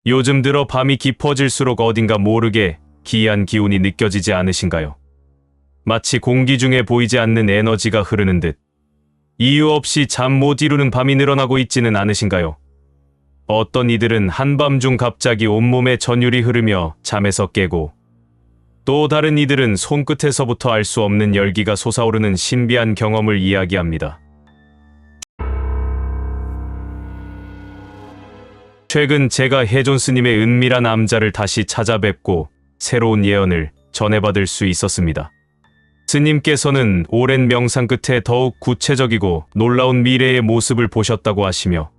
요즘 들어 밤이 깊어질수록 어딘가 모르게 기이한 기운이 느껴지지 않으신가요? 마치 공기 중에 보이지 않는 에너지가 흐르는 듯 이유 없이 잠 못 이루는 밤이 늘어나고 있지는 않으신가요? 어떤 이들은 한밤중 갑자기 온몸에 전율이 흐르며 잠에서 깨고, 또 다른 이들은 손끝에서부터 알 수 없는 열기가 솟아오르는 신비한 경험을 이야기합니다. 최근 제가 혜존 스님의 은밀한 암자를 다시 찾아뵙고 새로운 예언을 전해받을 수 있었습니다. 스님께서는 오랜 명상 끝에 더욱 구체적이고 놀라운 미래의 모습을 보셨다고 하시며,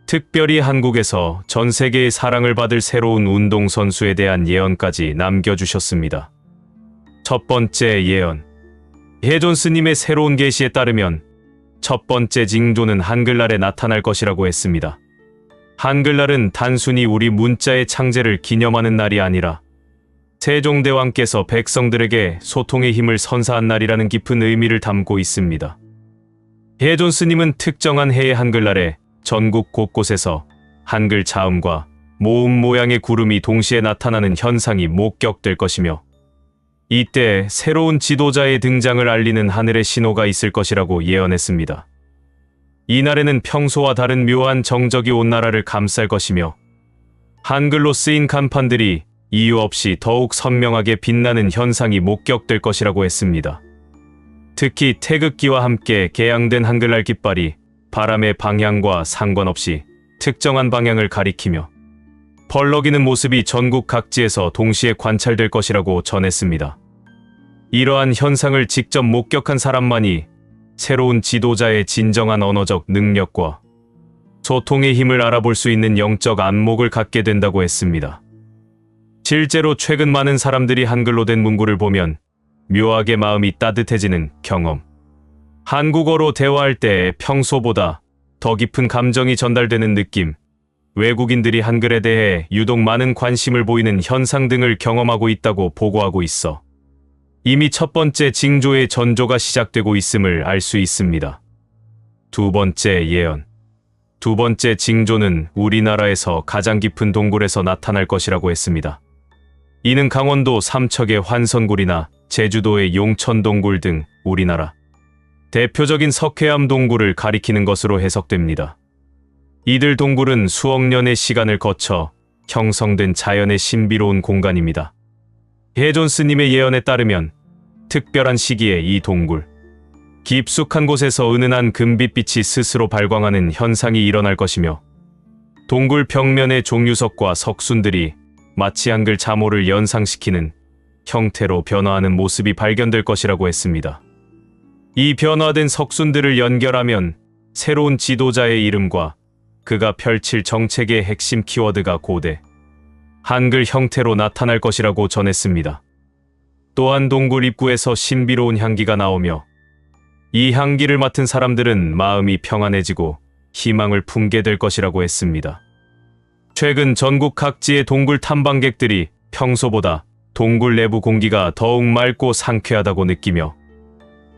특별히 한국에서 전 세계의 사랑을 받을 새로운 운동선수에 대한 예언까지 남겨주셨습니다. 첫 번째 예언. 혜존 스님의 새로운 계시에 따르면 첫 번째 징조는 한글날에 나타날 것이라고 했습니다. 한글날은 단순히 우리 문자의 창제를 기념하는 날이 아니라 세종대왕께서 백성들에게 소통의 힘을 선사한 날이라는 깊은 의미를 담고 있습니다. 혜존 스님은 특정한 해의 한글날에 전국 곳곳에서 한글 자음과 모음 모양의 구름이 동시에 나타나는 현상이 목격될 것이며, 이때 새로운 지도자의 등장을 알리는 하늘의 신호가 있을 것이라고 예언했습니다. 이날에는 평소와 다른 묘한 정적이 온 나라를 감쌀 것이며, 한글로 쓰인 간판들이 이유 없이 더욱 선명하게 빛나는 현상이 목격될 것이라고 했습니다. 특히 태극기와 함께 개양된 한글날 깃발이 바람의 방향과 상관없이 특정한 방향을 가리키며 펄럭이는 모습이 전국 각지에서 동시에 관찰될 것이라고 전했습니다. 이러한 현상을 직접 목격한 사람만이 새로운 지도자의 진정한 언어적 능력과 소통의 힘을 알아볼 수 있는 영적 안목을 갖게 된다고 했습니다. 실제로 최근 많은 사람들이 한글로 된 문구를 보면 묘하게 마음이 따뜻해지는 경험, 한국어로 대화할 때 평소보다 더 깊은 감정이 전달되는 느낌, 외국인들이 한글에 대해 유독 많은 관심을 보이는 현상 등을 경험하고 있다고 보고하고 있어 이미 첫 번째 징조의 전조가 시작되고 있음을 알 수 있습니다. 두 번째 예언. 두 번째 징조는 우리나라에서 가장 깊은 동굴에서 나타날 것이라고 했습니다. 이는 강원도 삼척의 환선굴이나 제주도의 용천동굴 등 우리나라 대표적인 석회암 동굴을 가리키는 것으로 해석됩니다. 이들 동굴은 수억 년의 시간을 거쳐 형성된 자연의 신비로운 공간입니다. 혜존 스님의 예언에 따르면 특별한 시기에 이 동굴, 깊숙한 곳에서 은은한 금빛빛이 스스로 발광하는 현상이 일어날 것이며, 동굴 벽면의 종유석과 석순들이 마치 한글 자모를 연상시키는 형태로 변화하는 모습이 발견될 것이라고 했습니다. 이 변화된 석순들을 연결하면 새로운 지도자의 이름과 그가 펼칠 정책의 핵심 키워드가 고대 한글 형태로 나타날 것이라고 전했습니다. 또한 동굴 입구에서 신비로운 향기가 나오며, 이 향기를 맡은 사람들은 마음이 평안해지고 희망을 품게 될 것이라고 했습니다. 최근 전국 각지의 동굴 탐방객들이 평소보다 동굴 내부 공기가 더욱 맑고 상쾌하다고 느끼며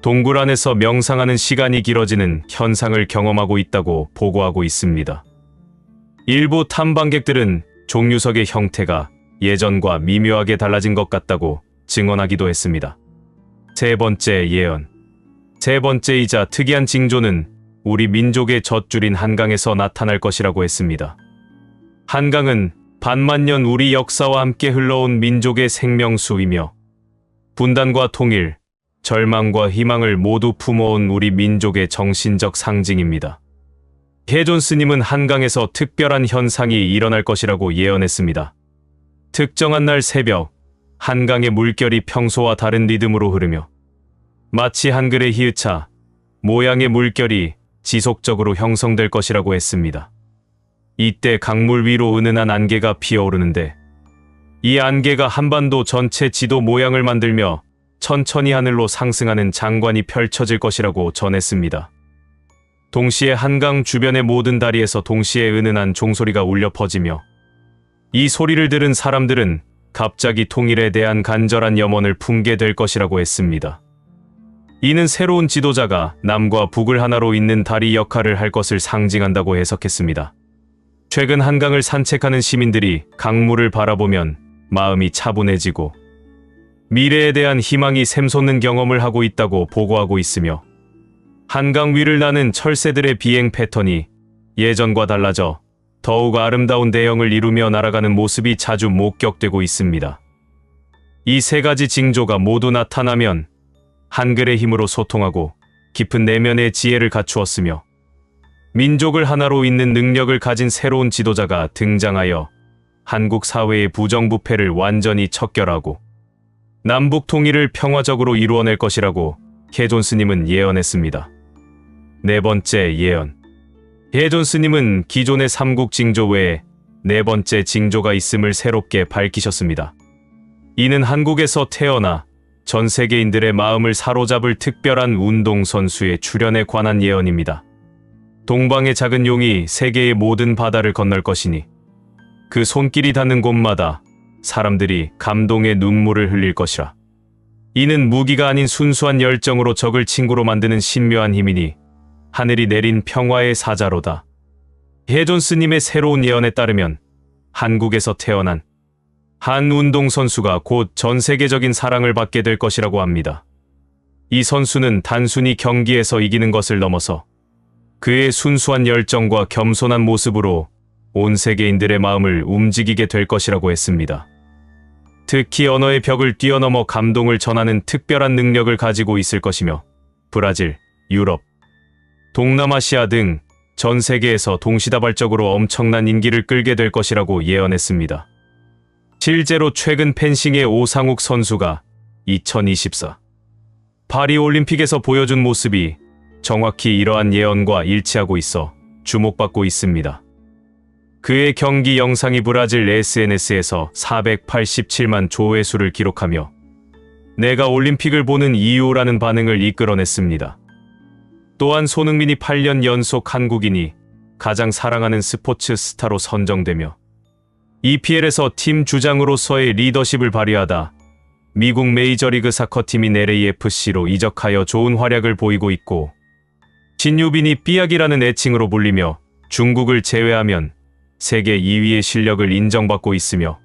동굴 안에서 명상하는 시간이 길어지는 현상을 경험하고 있다고 보고하고 있습니다. 일부 탐방객들은 종유석의 형태가 예전과 미묘하게 달라진 것 같다고 증언하기도 했습니다. 세 번째 예언. 세 번째이자 특이한 징조는 우리 민족의 젖줄인 한강에서 나타날 것이라고 했습니다. 한강은 반만년 우리 역사와 함께 흘러온 민족의 생명수이며 분단과 통일, 절망과 희망을 모두 품어온 우리 민족의 정신적 상징입니다. 혜존 스님은 한강에서 특별한 현상이 일어날 것이라고 예언했습니다. 특정한 날 새벽, 한강의 물결이 평소와 다른 리듬으로 흐르며 마치 한글의 히읗자 모양의 물결이 지속적으로 형성될 것이라고 했습니다. 이때 강물 위로 은은한 안개가 피어오르는데, 이 안개가 한반도 전체 지도 모양을 만들며 천천히 하늘로 상승하는 장관이 펼쳐질 것이라고 전했습니다. 동시에 한강 주변의 모든 다리에서 동시에 은은한 종소리가 울려 퍼지며, 이 소리를 들은 사람들은 갑자기 통일에 대한 간절한 염원을 품게 될 것이라고 했습니다. 이는 새로운 지도자가 남과 북을 하나로 잇는 다리 역할을 할 것을 상징한다고 해석했습니다. 최근 한강을 산책하는 시민들이 강물을 바라보면 마음이 차분해지고 미래에 대한 희망이 샘솟는 경험을 하고 있다고 보고하고 있으며, 한강 위를 나는 철새들의 비행 패턴이 예전과 달라져 더욱 아름다운 대형을 이루며 날아가는 모습이 자주 목격되고 있습니다. 이 세 가지 징조가 모두 나타나면 한글의 힘으로 소통하고 깊은 내면의 지혜를 갖추었으며 민족을 하나로 잇는 능력을 가진 새로운 지도자가 등장하여 한국 사회의 부정부패를 완전히 척결하고 남북 통일을 평화적으로 이루어낼 것이라고 혜존 스님은 예언했습니다. 네 번째 예언. 혜존 스님은 기존의 삼국 징조 외에 네 번째 징조가 있음을 새롭게 밝히셨습니다. 이는 한국에서 태어나 전 세계인들의 마음을 사로잡을 특별한 운동선수의 출현에 관한 예언입니다. 동방의 작은 용이 세계의 모든 바다를 건널 것이니 그 손길이 닿는 곳마다 사람들이 감동의 눈물을 흘릴 것이라. 이는 무기가 아닌 순수한 열정으로 적을 친구로 만드는 신묘한 힘이니 하늘이 내린 평화의 사자로다. 혜존 스님의 새로운 예언에 따르면 한국에서 태어난 한 운동선수가 곧 전 세계적인 사랑을 받게 될 것이라고 합니다. 이 선수는 단순히 경기에서 이기는 것을 넘어서 그의 순수한 열정과 겸손한 모습으로 온 세계인들의 마음을 움직이게 될 것이라고 했습니다. 특히 언어의 벽을 뛰어넘어 감동을 전하는 특별한 능력을 가지고 있을 것이며 브라질, 유럽, 동남아시아 등 전 세계에서 동시다발적으로 엄청난 인기를 끌게 될 것이라고 예언했습니다. 실제로 최근 펜싱의 오상욱 선수가 2024 파리올림픽에서 보여준 모습이 정확히 이러한 예언과 일치하고 있어 주목받고 있습니다. 그의 경기 영상이 브라질 SNS에서 487만 조회수를 기록하며 내가 올림픽을 보는 이유라는 반응을 이끌어냈습니다. 또한 손흥민이 8년 연속 한국인이 가장 사랑하는 스포츠 스타로 선정되며 EPL에서 팀 주장으로서의 리더십을 발휘하다 미국 메이저리그 사커팀인 LAFC로 이적하여 좋은 활약을 보이고 있고, 진유빈이 삐약이라는 애칭으로 불리며 중국을 제외하면 세계 2위의 실력을 인정받고 있으며,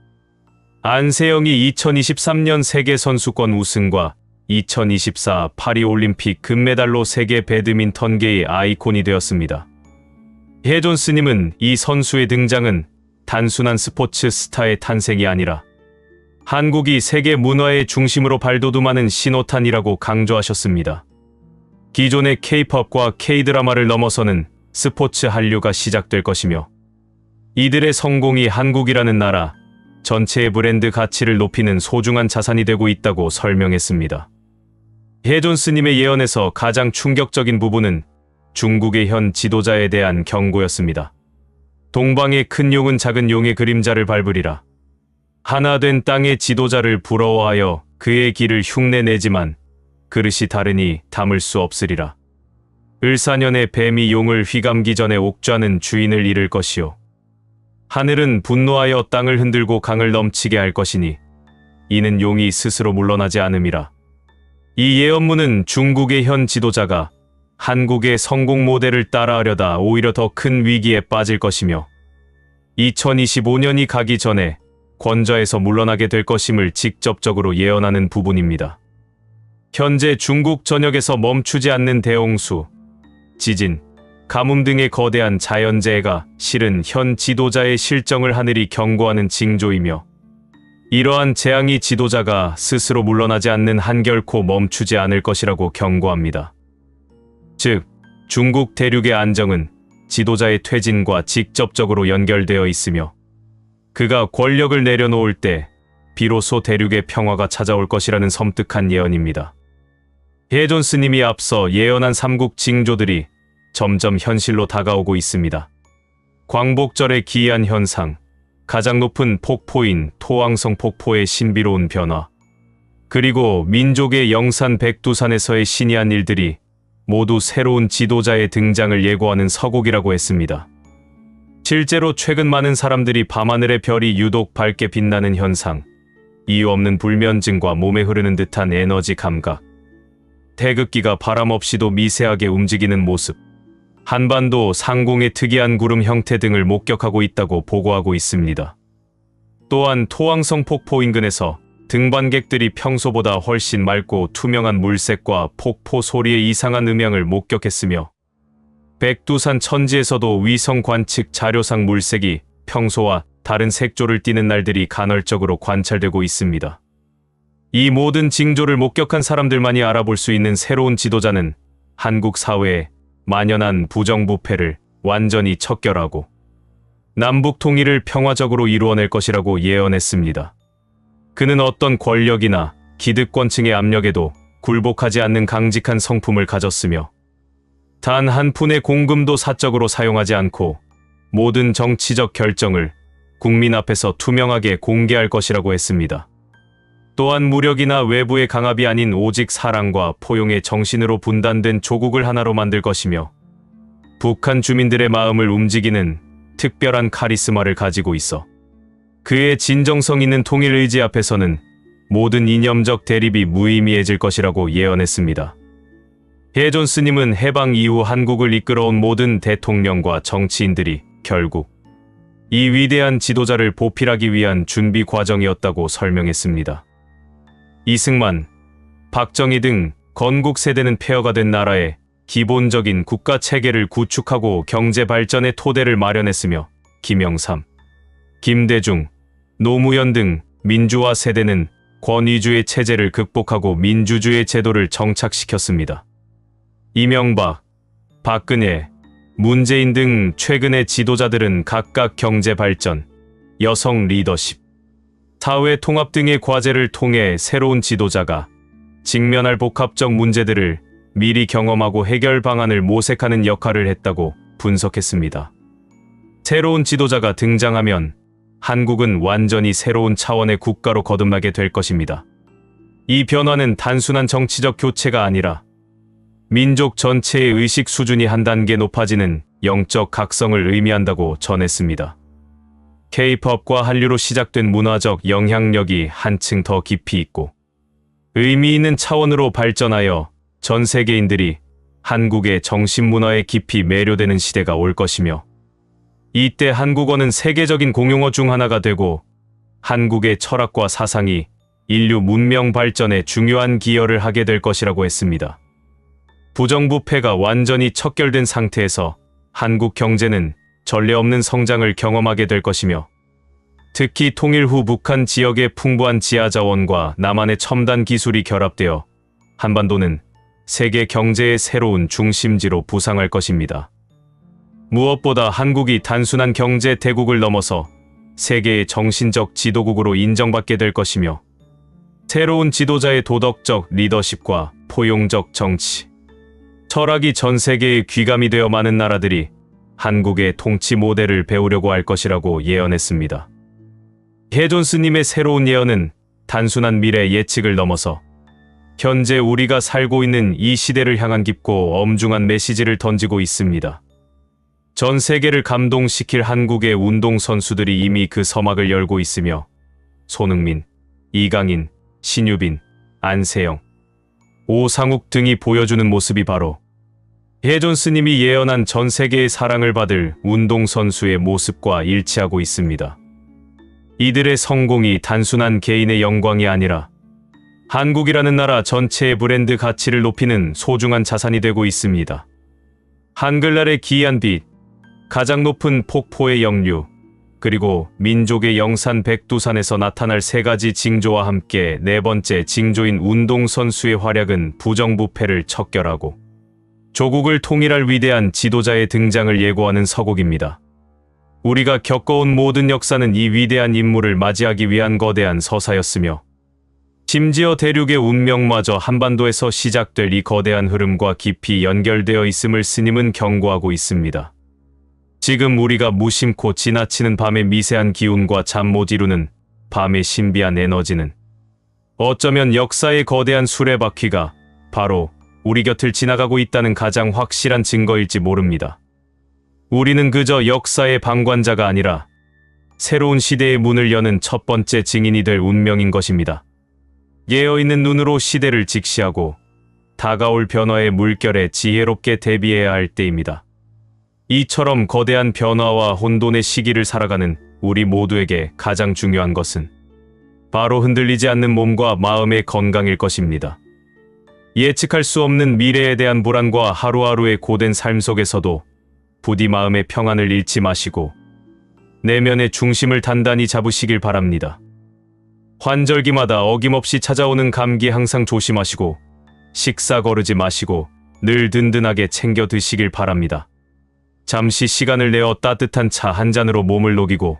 안세영이 2023년 세계선수권 우승과 2024 파리올림픽 금메달로 세계 배드민턴계의 아이콘이 되었습니다. 혜존 스님은 이 선수의 등장은 단순한 스포츠 스타의 탄생이 아니라 한국이 세계 문화의 중심으로 발돋움하는 신호탄이라고 강조하셨습니다. 기존의 K-팝과 K-드라마를 넘어서는 스포츠 한류가 시작될 것이며, 이들의 성공이 한국이라는 나라 전체의 브랜드 가치를 높이는 소중한 자산이 되고 있다고 설명했습니다. 혜존 스님의 예언에서 가장 충격적인 부분은 중국의 현 지도자에 대한 경고였습니다. 동방의 큰 용은 작은 용의 그림자를 밟으리라. 하나 된 땅의 지도자를 부러워하여 그의 길을 흉내내지만 그릇이 다르니 담을 수 없으리라. 을사년에 뱀이 용을 휘감기 전에 옥좌는 주인을 잃을 것이요. 하늘은 분노하여 땅을 흔들고 강을 넘치게 할 것이니 이는 용이 스스로 물러나지 않음이라. 이 예언문은 중국의 현 지도자가 한국의 성공 모델을 따라하려다 오히려 더 큰 위기에 빠질 것이며 2025년이 가기 전에 권좌에서 물러나게 될 것임을 직접적으로 예언하는 부분입니다. 현재 중국 전역에서 멈추지 않는 대홍수, 지진, 가뭄 등의 거대한 자연재해가 실은 현 지도자의 실정을 하늘이 경고하는 징조이며, 이러한 재앙이 지도자가 스스로 물러나지 않는 한 결코 멈추지 않을 것이라고 경고합니다. 즉, 중국 대륙의 안정은 지도자의 퇴진과 직접적으로 연결되어 있으며, 그가 권력을 내려놓을 때 비로소 대륙의 평화가 찾아올 것이라는 섬뜩한 예언입니다. 혜존 스님이 앞서 예언한 삼국 징조들이 점점 현실로 다가오고 있습니다. 광복절의 기이한 현상, 가장 높은 폭포인 토왕성 폭포의 신비로운 변화, 그리고 민족의 영산 백두산에서의 신이한 일들이 모두 새로운 지도자의 등장을 예고하는 서곡이라고 했습니다. 실제로 최근 많은 사람들이 밤하늘의 별이 유독 밝게 빛나는 현상, 이유 없는 불면증과 몸에 흐르는 듯한 에너지 감각, 태극기가 바람 없이도 미세하게 움직이는 모습, 한반도 상공의 특이한 구름 형태 등을 목격하고 있다고 보고하고 있습니다. 또한 토왕성 폭포 인근에서 등반객들이 평소보다 훨씬 맑고 투명한 물색과 폭포 소리의 이상한 음향을 목격했으며 백두산 천지에서도 위성 관측 자료상 물색이 평소와 다른 색조를 띠는 날들이 간헐적으로 관찰되고 있습니다. 이 모든 징조를 목격한 사람들만이 알아볼 수 있는 새로운 지도자는 한국 사회에 만연한 부정부패를 완전히 척결하고 남북 통일을 평화적으로 이루어낼 것이라고 예언했습니다. 그는 어떤 권력이나 기득권층의 압력에도 굴복하지 않는 강직한 성품을 가졌으며 단 한 푼의 공금도 사적으로 사용하지 않고 모든 정치적 결정을 국민 앞에서 투명하게 공개할 것이라고 했습니다. 또한 무력이나 외부의 강압이 아닌 오직 사랑과 포용의 정신으로 분단된 조국을 하나로 만들 것이며 북한 주민들의 마음을 움직이는 특별한 카리스마를 가지고 있어 그의 진정성 있는 통일 의지 앞에서는 모든 이념적 대립이 무의미해질 것이라고 예언했습니다. 해존 스님은 해방 이후 한국을 이끌어온 모든 대통령과 정치인들이 결국 이 위대한 지도자를 보필하기 위한 준비 과정이었다고 설명했습니다. 이승만, 박정희 등 건국 세대는 폐허가 된 나라에 기본적인 국가 체계를 구축하고 경제 발전의 토대를 마련했으며 김영삼, 김대중, 노무현 등 민주화 세대는 권위주의 체제를 극복하고 민주주의 제도를 정착시켰습니다. 이명박, 박근혜, 문재인 등 최근의 지도자들은 각각 경제 발전, 여성 리더십, 사회 통합 등의 과제를 통해 새로운 지도자가 직면할 복합적 문제들을 미리 경험하고 해결 방안을 모색하는 역할을 했다고 분석했습니다. 새로운 지도자가 등장하면 한국은 완전히 새로운 차원의 국가로 거듭나게 될 것입니다. 이 변화는 단순한 정치적 교체가 아니라 민족 전체의 의식 수준이 한 단계 높아지는 영적 각성을 의미한다고 전했습니다. K-팝과 한류로 시작된 문화적 영향력이 한층 더 깊이 있고 의미 있는 차원으로 발전하여 전 세계인들이 한국의 정신문화에 깊이 매료되는 시대가 올 것이며 이때 한국어는 세계적인 공용어 중 하나가 되고 한국의 철학과 사상이 인류 문명 발전에 중요한 기여를 하게 될 것이라고 했습니다. 부정부패가 완전히 척결된 상태에서 한국 경제는 전례 없는 성장을 경험하게 될 것이며 특히 통일 후 북한 지역의 풍부한 지하자원과 남한의 첨단 기술이 결합되어 한반도는 세계 경제의 새로운 중심지로 부상할 것입니다. 무엇보다 한국이 단순한 경제 대국을 넘어서 세계의 정신적 지도국으로 인정받게 될 것이며 새로운 지도자의 도덕적 리더십과 포용적 정치, 철학이 전 세계에 귀감이 되어 많은 나라들이 한국의 통치 모델을 배우려고 할 것이라고 예언했습니다. 해존 스님의 새로운 예언은 단순한 미래 예측을 넘어서 현재 우리가 살고 있는 이 시대를 향한 깊고 엄중한 메시지를 던지고 있습니다. 전 세계를 감동시킬 한국의 운동선수들이 이미 그 서막을 열고 있으며 손흥민, 이강인, 신유빈, 안세영, 오상욱 등이 보여주는 모습이 바로 해존 스님이 예언한 전 세계의 사랑을 받을 운동선수의 모습과 일치하고 있습니다. 이들의 성공이 단순한 개인의 영광이 아니라 한국이라는 나라 전체의 브랜드 가치를 높이는 소중한 자산이 되고 있습니다. 한글날의 기이한 빛, 가장 높은 폭포의 역류, 그리고 민족의 영산 백두산에서 나타날 세 가지 징조와 함께 네 번째 징조인 운동선수의 활약은 부정부패를 척결하고 조국을 통일할 위대한 지도자의 등장을 예고하는 서곡입니다. 우리가 겪어온 모든 역사는 이 위대한 인물을 맞이하기 위한 거대한 서사였으며 심지어 대륙의 운명마저 한반도에서 시작될 이 거대한 흐름과 깊이 연결되어 있음을 스님은 경고하고 있습니다. 지금 우리가 무심코 지나치는 밤의 미세한 기운과 잠 못 이루는 밤의 신비한 에너지는 어쩌면 역사의 거대한 수레바퀴가 바로 우리 곁을 지나가고 있다는 가장 확실한 증거일지 모릅니다. 우리는 그저 역사의 방관자가 아니라 새로운 시대의 문을 여는 첫 번째 증인이 될 운명인 것입니다. 깨어있는 눈으로 시대를 직시하고 다가올 변화의 물결에 지혜롭게 대비해야 할 때입니다. 이처럼 거대한 변화와 혼돈의 시기를 살아가는 우리 모두에게 가장 중요한 것은 바로 흔들리지 않는 몸과 마음의 건강일 것입니다. 예측할 수 없는 미래에 대한 불안과 하루하루의 고된 삶 속에서도 부디 마음의 평안을 잃지 마시고 내면의 중심을 단단히 잡으시길 바랍니다. 환절기마다 어김없이 찾아오는 감기 항상 조심하시고 식사 거르지 마시고 늘 든든하게 챙겨 드시길 바랍니다. 잠시 시간을 내어 따뜻한 차 한 잔으로 몸을 녹이고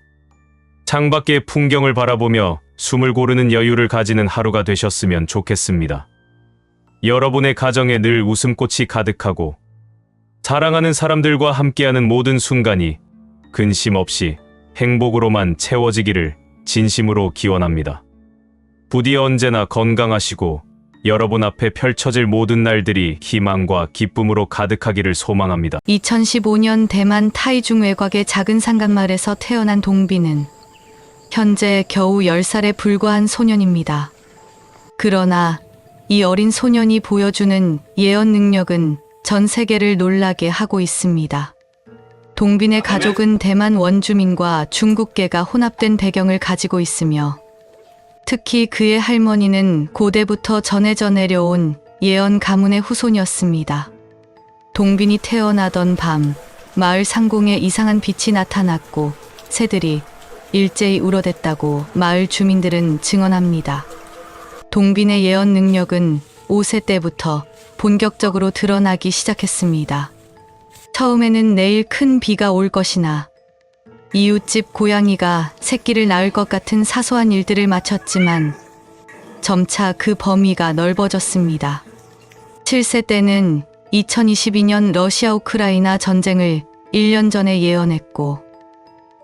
창밖의 풍경을 바라보며 숨을 고르는 여유를 가지는 하루가 되셨으면 좋겠습니다. 여러분의 가정에 늘 웃음꽃이 가득하고 사랑하는 사람들과 함께하는 모든 순간이 근심 없이 행복으로만 채워지기를 진심으로 기원합니다. 부디 언제나 건강하시고 여러분 앞에 펼쳐질 모든 날들이 희망과 기쁨으로 가득하기를 소망합니다. 2015년 대만 타이중 외곽의 작은 상간마을에서 태어난 동빈은 현재 겨우 10살에 불과한 소년입니다. 그러나 이 어린 소년이 보여주는 예언 능력은 전 세계를 놀라게 하고 있습니다. 동빈의 가족은 대만 원주민과 중국계가 혼합된 배경을 가지고 있으며 특히 그의 할머니는 고대부터 전해져 내려온 예언 가문의 후손이었습니다. 동빈이 태어나던 밤 마을 상공에 이상한 빛이 나타났고 새들이 일제히 울어댔다고 마을 주민들은 증언합니다. 동빈의 예언 능력은 5세 때부터 본격적으로 드러나기 시작했습니다. 처음에는 내일 큰 비가 올 것이나 이웃집 고양이가 새끼를 낳을 것 같은 사소한 일들을 맞췄지만 점차 그 범위가 넓어졌습니다. 7세 때는 2022년 러시아 우크라이나 전쟁을 1년 전에 예언했고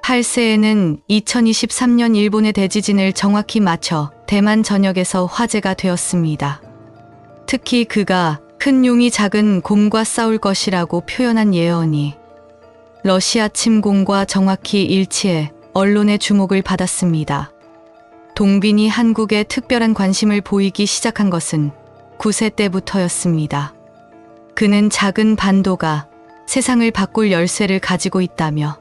8세에는 2023년 일본의 대지진을 정확히 맞춰 대만 전역에서 화제가 되었습니다. 특히 그가 큰 용이 작은 곰과 싸울 것이라고 표현한 예언이 러시아 침공과 정확히 일치해 언론의 주목을 받았습니다. 동빈이 한국에 특별한 관심을 보이기 시작한 것은 9세 때부터였습니다. 그는 작은 반도가 세상을 바꿀 열쇠를 가지고 있다며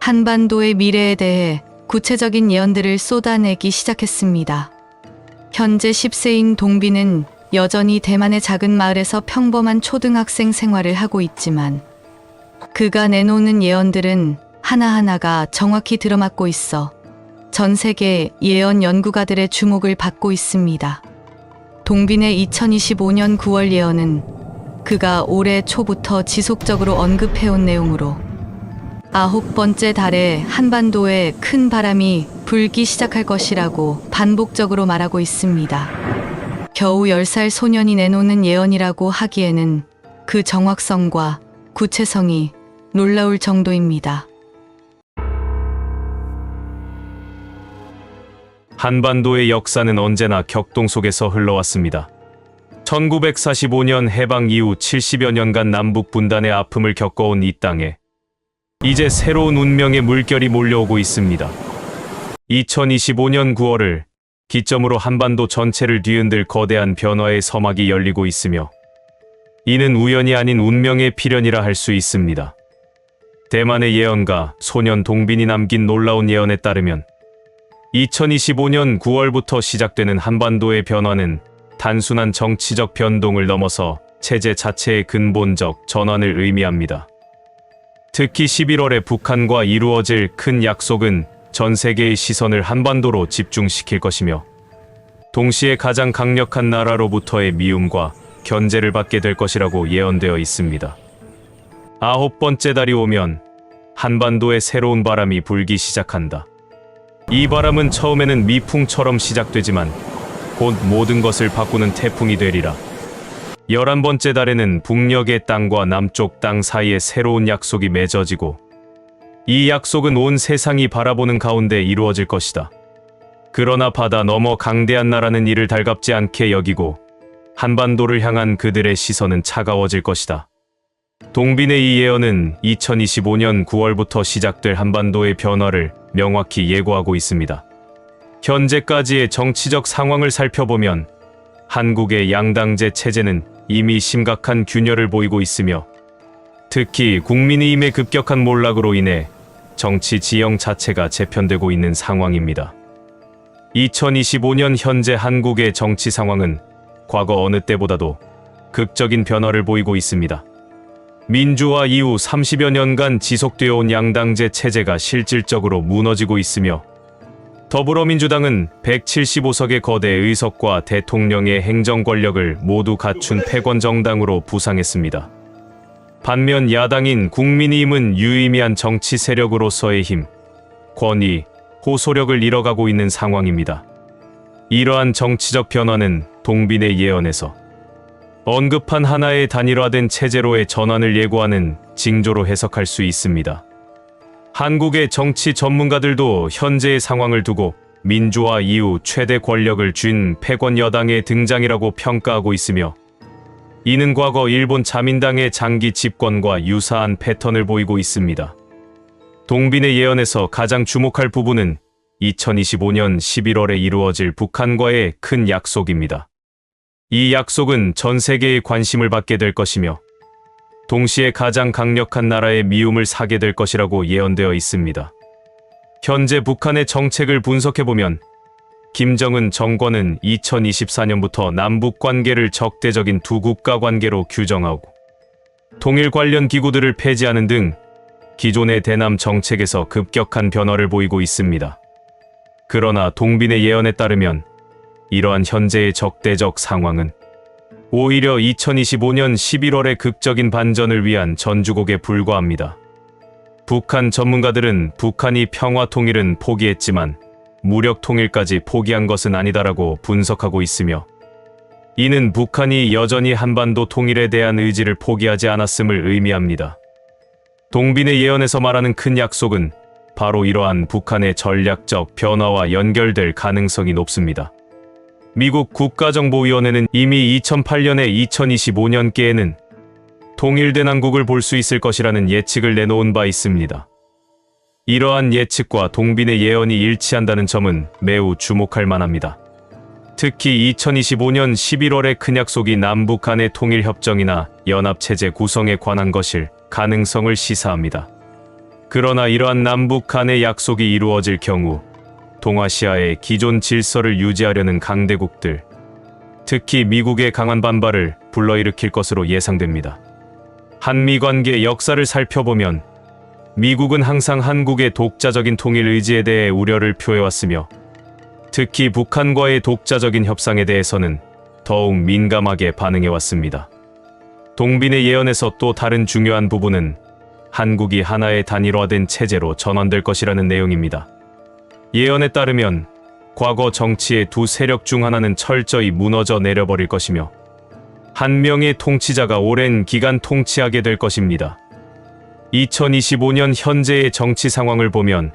한반도의 미래에 대해 구체적인 예언들을 쏟아내기 시작했습니다. 현재 10세인 동빈은 여전히 대만의 작은 마을에서 평범한 초등학생 생활을 하고 있지만 그가 내놓는 예언들은 하나하나가 정확히 들어맞고 있어 전 세계 예언 연구가들의 주목을 받고 있습니다. 동빈의 2025년 9월 예언은 그가 올해 초부터 지속적으로 언급해온 내용으로 9번째 달에 한반도에 큰 바람이 불기 시작할 것이라고 반복적으로 말하고 있습니다. 겨우 10살 소년이 내놓는 예언이라고 하기에는 그 정확성과 구체성이 놀라울 정도입니다. 한반도의 역사는 언제나 격동 속에서 흘러왔습니다. 1945년 해방 이후 70여 년간 남북 분단의 아픔을 겪어온 이 땅에 이제 새로운 운명의 물결이 몰려오고 있습니다. 2025년 9월을 기점으로 한반도 전체를 뒤흔들 거대한 변화의 서막이 열리고 있으며 이는 우연이 아닌 운명의 필연이라 할 수 있습니다. 대만의 예언가 소년 동빈이 남긴 놀라운 예언에 따르면 2025년 9월부터 시작되는 한반도의 변화는 단순한 정치적 변동을 넘어서 체제 자체의 근본적 전환을 의미합니다. 특히 11월에 북한과 이루어질 큰 약속은 전 세계의 시선을 한반도로 집중시킬 것이며 동시에 가장 강력한 나라로부터의 미움과 견제를 받게 될 것이라고 예언되어 있습니다. 9번째 달이 오면 한반도에 새로운 바람이 불기 시작한다. 이 바람은 처음에는 미풍처럼 시작되지만 곧 모든 것을 바꾸는 태풍이 되리라. 11번째 달에는 북녘의 땅과 남쪽 땅 사이에 새로운 약속이 맺어지고 이 약속은 온 세상이 바라보는 가운데 이루어질 것이다. 그러나 바다 너머 강대한 나라는 이를 달갑지 않게 여기고 한반도를 향한 그들의 시선은 차가워질 것이다. 동빈의 이 예언은 2025년 9월부터 시작될 한반도의 변화를 명확히 예고하고 있습니다. 현재까지의 정치적 상황을 살펴보면 한국의 양당제 체제는 이미 심각한 균열을 보이고 있으며 특히 국민의힘의 급격한 몰락으로 인해 정치 지형 자체가 재편되고 있는 상황입니다. 2025년 현재 한국의 정치 상황은 과거 어느 때보다도 극적인 변화를 보이고 있습니다. 민주화 이후 30여 년간 지속되어 온 양당제 체제가 실질적으로 무너지고 있으며 더불어민주당은 175석의 거대 의석과 대통령의 행정 권력을 모두 갖춘 패권 정당으로 부상했습니다. 반면 야당인 국민의힘은 유의미한 정치 세력으로서의 힘, 권위, 호소력을 잃어가고 있는 상황입니다. 이러한 정치적 변화는 동빈의 예언에서 언급한 하나의 단일화된 체제로의 전환을 예고하는 징조로 해석할 수 있습니다. 한국의 정치 전문가들도 현재의 상황을 두고 민주화 이후 최대 권력을 쥔 패권 여당의 등장이라고 평가하고 있으며 이는 과거 일본 자민당의 장기 집권과 유사한 패턴을 보이고 있습니다. 동빈의 예언에서 가장 주목할 부분은 2025년 11월에 이루어질 북한과의 큰 약속입니다. 이 약속은 전 세계의 관심을 받게 될 것이며 동시에 가장 강력한 나라의 미움을 사게 될 것이라고 예언되어 있습니다. 현재 북한의 정책을 분석해보면 김정은 정권은 2024년부터 남북 관계를 적대적인 두 국가 관계로 규정하고 통일 관련 기구들을 폐지하는 등 기존의 대남 정책에서 급격한 변화를 보이고 있습니다. 그러나 동빈의 예언에 따르면 이러한 현재의 적대적 상황은 오히려 2025년 11월의 극적인 반전을 위한 전주곡에 불과합니다. 북한 전문가들은 북한이 평화 통일은 포기했지만 무력 통일까지 포기한 것은 아니다라고 분석하고 있으며 이는 북한이 여전히 한반도 통일에 대한 의지를 포기하지 않았음을 의미합니다. 동빈의 예언에서 말하는 큰 약속은 바로 이러한 북한의 전략적 변화와 연결될 가능성이 높습니다. 미국 국가정보위원회는 이미 2008년에 2025년께에는 통일된 한국을 볼 수 있을 것이라는 예측을 내놓은 바 있습니다. 이러한 예측과 동빈의 예언이 일치한다는 점은 매우 주목할 만합니다. 특히 2025년 11월의 큰 약속이 남북 간의 통일협정이나 연합체제 구성에 관한 것일 가능성을 시사합니다. 그러나 이러한 남북 간의 약속이 이루어질 경우 동아시아의 기존 질서를 유지하려는 강대국들, 특히 미국의 강한 반발을 불러일으킬 것으로 예상됩니다. 한미 관계 역사를 살펴보면 미국은 항상 한국의 독자적인 통일 의지에 대해 우려를 표해왔으며 특히 북한과의 독자적인 협상에 대해서는 더욱 민감하게 반응해왔습니다. 동빈의 예언에서 또 다른 중요한 부분은 한국이 하나의 단일화된 체제로 전환될 것이라는 내용입니다. 예언에 따르면 과거 정치의 두 세력 중 하나는 철저히 무너져 내려버릴 것이며 한 명의 통치자가 오랜 기간 통치하게 될 것입니다. 2025년 현재의 정치 상황을 보면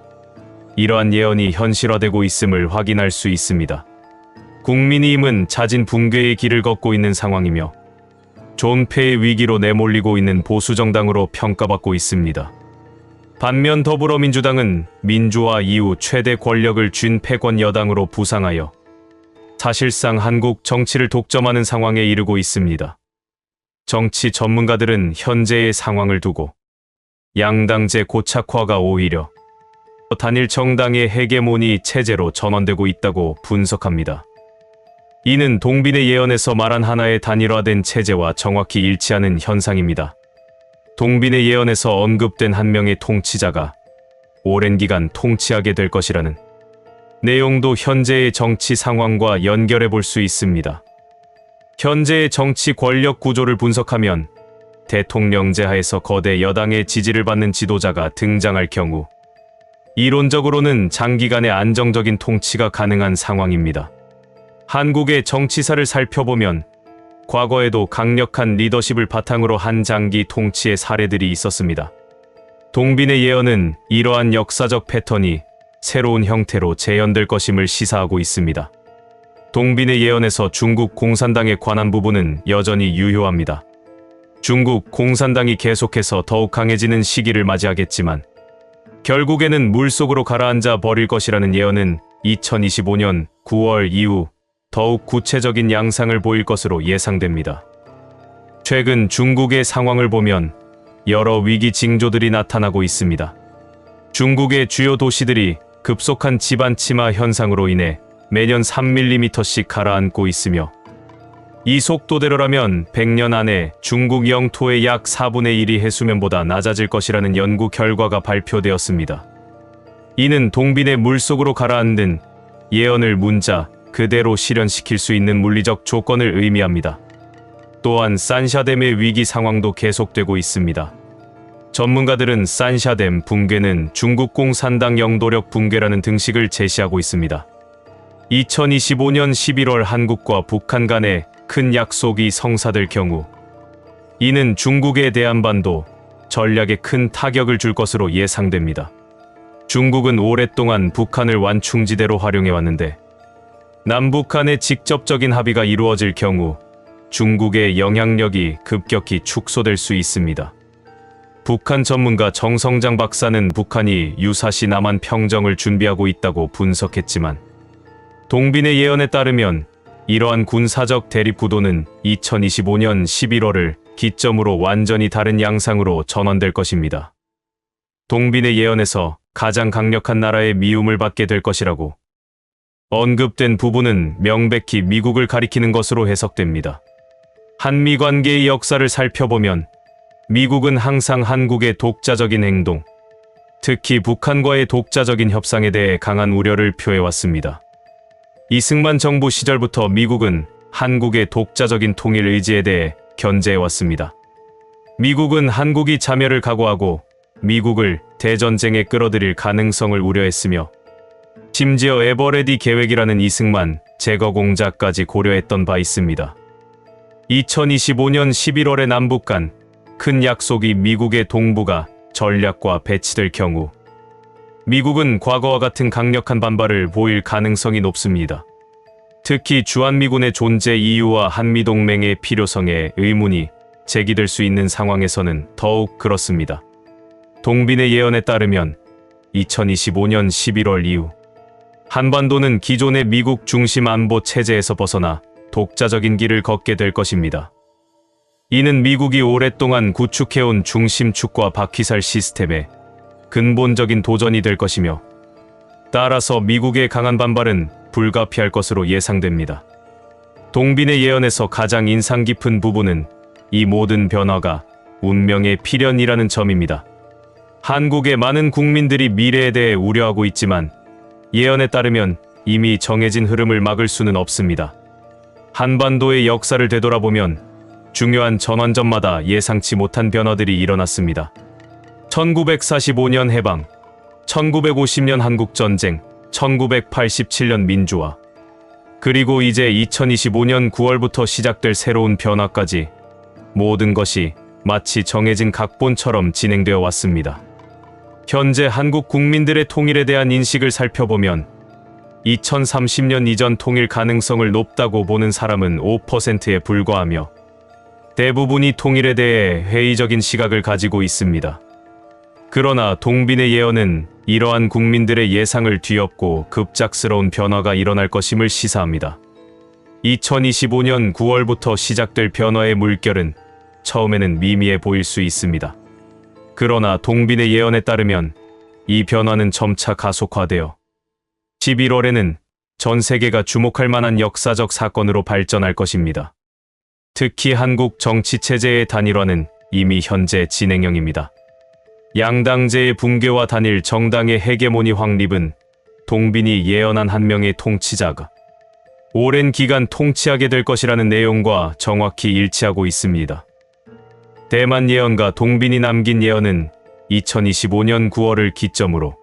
이러한 예언이 현실화되고 있음을 확인할 수 있습니다. 국민의힘은 자진 붕괴의 길을 걷고 있는 상황이며 존폐의 위기로 내몰리고 있는 보수정당으로 평가받고 있습니다. 반면 더불어민주당은 민주화 이후 최대 권력을 쥔 패권 여당으로 부상하여 사실상 한국 정치를 독점하는 상황에 이르고 있습니다. 정치 전문가들은 현재의 상황을 두고 양당제 고착화가 오히려 단일 정당의 헤게모니 체제로 전환되고 있다고 분석합니다. 이는 동빈의 예언에서 말한 하나의 단일화된 체제와 정확히 일치하는 현상입니다. 동빈의 예언에서 언급된 한 명의 통치자가 오랜 기간 통치하게 될 것이라는 내용도 현재의 정치 상황과 연결해 볼 수 있습니다. 현재의 정치 권력 구조를 분석하면 대통령제 하에서 거대 여당의 지지를 받는 지도자가 등장할 경우 이론적으로는 장기간의 안정적인 통치가 가능한 상황입니다. 한국의 정치사를 살펴보면 과거에도 강력한 리더십을 바탕으로 한 장기 통치의 사례들이 있었습니다. 동빈의 예언은 이러한 역사적 패턴이 새로운 형태로 재현될 것임을 시사하고 있습니다. 동빈의 예언에서 중국 공산당에 관한 부분은 여전히 유효합니다. 중국 공산당이 계속해서 더욱 강해지는 시기를 맞이하겠지만 결국에는 물속으로 가라앉아 버릴 것이라는 예언은 2025년 9월 이후 더욱 구체적인 양상을 보일 것으로 예상됩니다. 최근 중국의 상황을 보면 여러 위기 징조들이 나타나고 있습니다. 중국의 주요 도시들이 급속한 지반 침하 현상으로 인해 매년 3mm씩 가라앉고 있으며 이 속도대로라면 100년 안에 중국 영토의 약 4분의 1이 해수면보다 낮아질 것이라는 연구 결과가 발표되었습니다. 이는 동빈의 물속으로 가라앉는 예언을 문자 그대로 실현시킬 수 있는 물리적 조건을 의미합니다. 또한 산샤댐의 위기 상황도 계속되고 있습니다. 전문가들은 산샤댐 붕괴는 중국 공산당 영도력 붕괴라는 등식을 제시하고 있습니다. 2025년 11월 한국과 북한 간의 큰 약속이 성사될 경우 이는 중국의 대한반도 전략에 큰 타격을 줄 것으로 예상됩니다. 중국은 오랫동안 북한을 완충지대로 활용해왔는데 남북 간의 직접적인 합의가 이루어질 경우 중국의 영향력이 급격히 축소될 수 있습니다. 북한 전문가 정성장 박사는 북한이 유사시 남한 평정을 준비하고 있다고 분석했지만 동빈의 예언에 따르면 이러한 군사적 대립 구도는 2025년 11월을 기점으로 완전히 다른 양상으로 전환될 것입니다. 동빈의 예언에서 가장 강력한 나라의 미움을 받게 될 것이라고 언급된 부분은 명백히 미국을 가리키는 것으로 해석됩니다. 한미 관계의 역사를 살펴보면 미국은 항상 한국의 독자적인 행동, 특히 북한과의 독자적인 협상에 대해 강한 우려를 표해왔습니다. 이승만 정부 시절부터 미국은 한국의 독자적인 통일 의지에 대해 견제해왔습니다. 미국은 한국이 자멸을 각오하고 미국을 대전쟁에 끌어들일 가능성을 우려했으며 심지어 에버레디 계획이라는 이승만 제거 공작까지 고려했던 바 있습니다. 2025년 11월에 남북 간 큰 약속이 미국의 동북아 전략과 배치될 경우 미국은 과거와 같은 강력한 반발을 보일 가능성이 높습니다. 특히 주한미군의 존재 이유와 한미동맹의 필요성에 의문이 제기될 수 있는 상황에서는 더욱 그렇습니다. 동빈의 예언에 따르면 2025년 11월 이후 한반도는 기존의 미국 중심 안보 체제에서 벗어나 독자적인 길을 걷게 될 것입니다. 이는 미국이 오랫동안 구축해온 중심축과 바퀴살 시스템에 근본적인 도전이 될 것이며 따라서 미국의 강한 반발은 불가피할 것으로 예상됩니다. 동빈의 예언에서 가장 인상 깊은 부분은 이 모든 변화가 운명의 필연이라는 점입니다. 한국의 많은 국민들이 미래에 대해 우려하고 있지만 예언에 따르면 이미 정해진 흐름을 막을 수는 없습니다. 한반도의 역사를 되돌아보면 중요한 전환점마다 예상치 못한 변화들이 일어났습니다. 1945년 해방, 1950년 한국전쟁, 1987년 민주화, 그리고 이제 2025년 9월부터 시작될 새로운 변화까지 모든 것이 마치 정해진 각본처럼 진행되어 왔습니다. 현재 한국 국민들의 통일에 대한 인식을 살펴보면 2030년 이전 통일 가능성을 높다고 보는 사람은 5%에 불과하며 대부분이 통일에 대해 회의적인 시각을 가지고 있습니다. 그러나 동빈의 예언은 이러한 국민들의 예상을 뒤엎고 급작스러운 변화가 일어날 것임을 시사합니다. 2025년 9월부터 시작될 변화의 물결은 처음에는 미미해 보일 수 있습니다. 그러나 동빈의 예언에 따르면 이 변화는 점차 가속화되어 11월에는 전 세계가 주목할 만한 역사적 사건으로 발전할 것입니다. 특히 한국 정치체제의 단일화는 이미 현재 진행형입니다. 양당제의 붕괴와 단일 정당의 헤게모니 확립은 동빈이 예언한 한 명의 통치자가 오랜 기간 통치하게 될 것이라는 내용과 정확히 일치하고 있습니다. 대만 예언가 동빈이 남긴 예언은 2025년 9월을 기점으로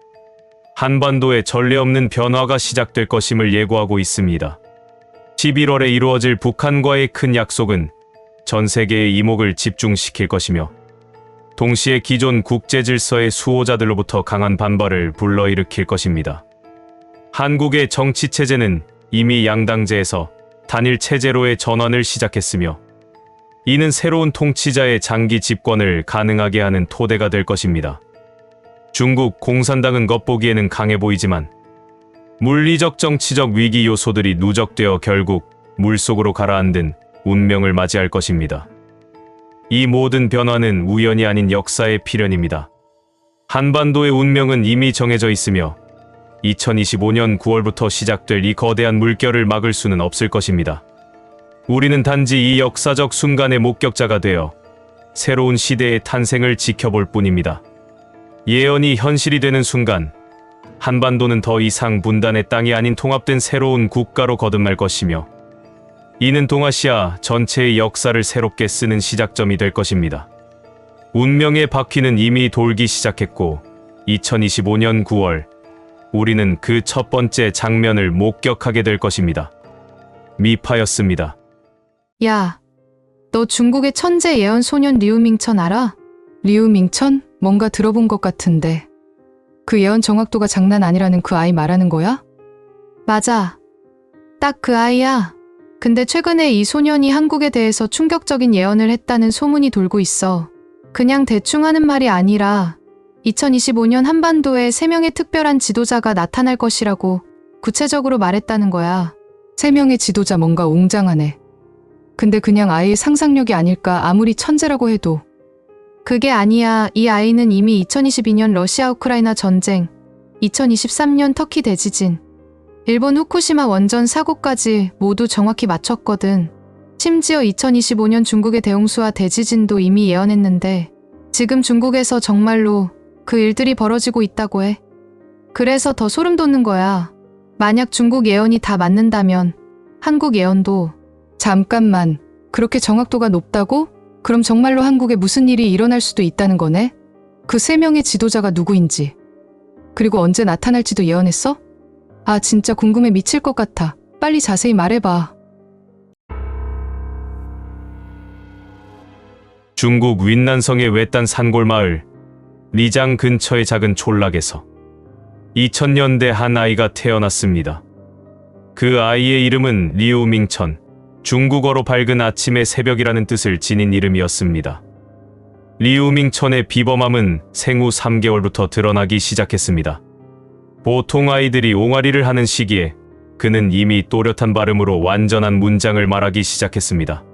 한반도에 전례 없는 변화가 시작될 것임을 예고하고 있습니다. 11월에 이루어질 북한과의 큰 약속은 전 세계의 이목을 집중시킬 것이며 동시에 기존 국제 질서의 수호자들로부터 강한 반발을 불러일으킬 것입니다. 한국의 정치 체제는 이미 양당제에서 단일 체제로의 전환을 시작했으며 이는 새로운 통치자의 장기 집권을 가능하게 하는 토대가 될 것입니다. 중국 공산당은 겉보기에는 강해 보이지만 물리적 정치적 위기 요소들이 누적되어 결국 물속으로 가라앉은 운명을 맞이할 것입니다. 이 모든 변화는 우연이 아닌 역사의 필연입니다. 한반도의 운명은 이미 정해져 있으며 2025년 9월부터 시작될 이 거대한 물결을 막을 수는 없을 것입니다. 우리는 단지 이 역사적 순간의 목격자가 되어 새로운 시대의 탄생을 지켜볼 뿐입니다. 예언이 현실이 되는 순간 한반도는 더 이상 분단의 땅이 아닌 통합된 새로운 국가로 거듭날 것이며 이는 동아시아 전체의 역사를 새롭게 쓰는 시작점이 될 것입니다. 운명의 바퀴는 이미 돌기 시작했고 2025년 9월 우리는 그 첫 번째 장면을 목격하게 될 것입니다. 미파였습니다. 야, 너 중국의 천재 예언 소년 리우밍천 알아? 리우밍천? 뭔가 들어본 것 같은데. 그 예언 정확도가 장난 아니라는 그 아이 말하는 거야? 맞아. 딱 그 아이야. 근데 최근에 이 소년이 한국에 대해서 충격적인 예언을 했다는 소문이 돌고 있어. 그냥 대충 하는 말이 아니라 2025년 한반도에 3명의 특별한 지도자가 나타날 것이라고 구체적으로 말했다는 거야. 3명의 지도자 뭔가 웅장하네. 근데 그냥 아이의 상상력이 아닐까 아무리 천재라고 해도. 그게 아니야. 이 아이는 이미 2022년 러시아 우크라이나 전쟁, 2023년 터키 대지진, 일본 후쿠시마 원전 사고까지 모두 정확히 맞췄거든. 심지어 2025년 중국의 대홍수와 대지진도 이미 예언했는데 지금 중국에서 정말로 그 일들이 벌어지고 있다고 해. 그래서 더 소름 돋는 거야. 만약 중국 예언이 다 맞는다면 한국 예언도. 잠깐만, 그렇게 정확도가 높다고? 그럼 정말로 한국에 무슨 일이 일어날 수도 있다는 거네? 그 3명의 지도자가 누구인지, 그리고 언제 나타날지도 예언했어? 아, 진짜 궁금해 미칠 것 같아. 빨리 자세히 말해봐. 중국 윈난성의 외딴 산골 마을 리장 근처의 작은 촌락에서 2000년대 한 아이가 태어났습니다. 그 아이의 이름은 리우밍천, 중국어로 밝은 아침의 새벽이라는 뜻을 지닌 이름이었습니다. 리우밍천의 비범함은 생후 3개월부터 드러나기 시작했습니다. 보통 아이들이 옹알이를 하는 시기에 그는 이미 또렷한 발음으로 완전한 문장을 말하기 시작했습니다.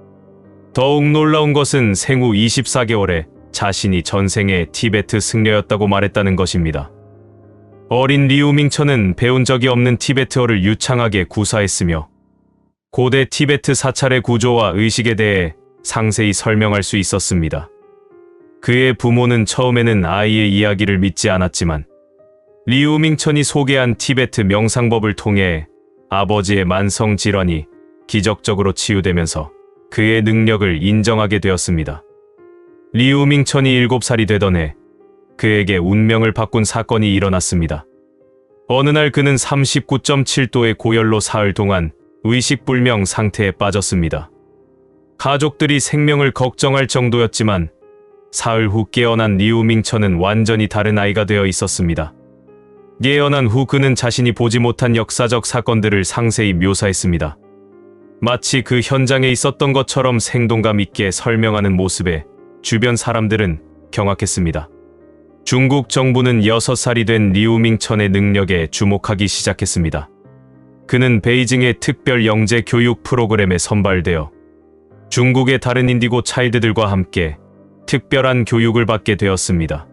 더욱 놀라운 것은 생후 24개월에 자신이 전생에 티베트 승려였다고 말했다는 것입니다. 어린 리우밍천은 배운 적이 없는 티베트어를 유창하게 구사했으며 고대 티베트 사찰의 구조와 의식에 대해 상세히 설명할 수 있었습니다. 그의 부모는 처음에는 아이의 이야기를 믿지 않았지만 리우밍천이 소개한 티베트 명상법을 통해 아버지의 만성 질환이 기적적으로 치유되면서 그의 능력을 인정하게 되었습니다. 리우밍천이 7살이 되던 해 그에게 운명을 바꾼 사건이 일어났습니다. 어느 날 그는 39.7도의 고열로 사흘 동안 의식불명 상태에 빠졌습니다. 가족들이 생명을 걱정할 정도였지만 사흘 후 깨어난 리우밍천은 완전히 다른 아이가 되어 있었습니다. 깨어난 후 그는 자신이 보지 못한 역사적 사건들을 상세히 묘사했습니다. 마치 그 현장에 있었던 것처럼 생동감 있게 설명하는 모습에 주변 사람들은 경악했습니다. 중국 정부는 6살이 된 리우밍천의 능력에 주목하기 시작했습니다. 그는 베이징의 특별 영재 교육 프로그램에 선발되어 중국의 다른 인디고 차일드들과 함께 특별한 교육을 받게 되었습니다.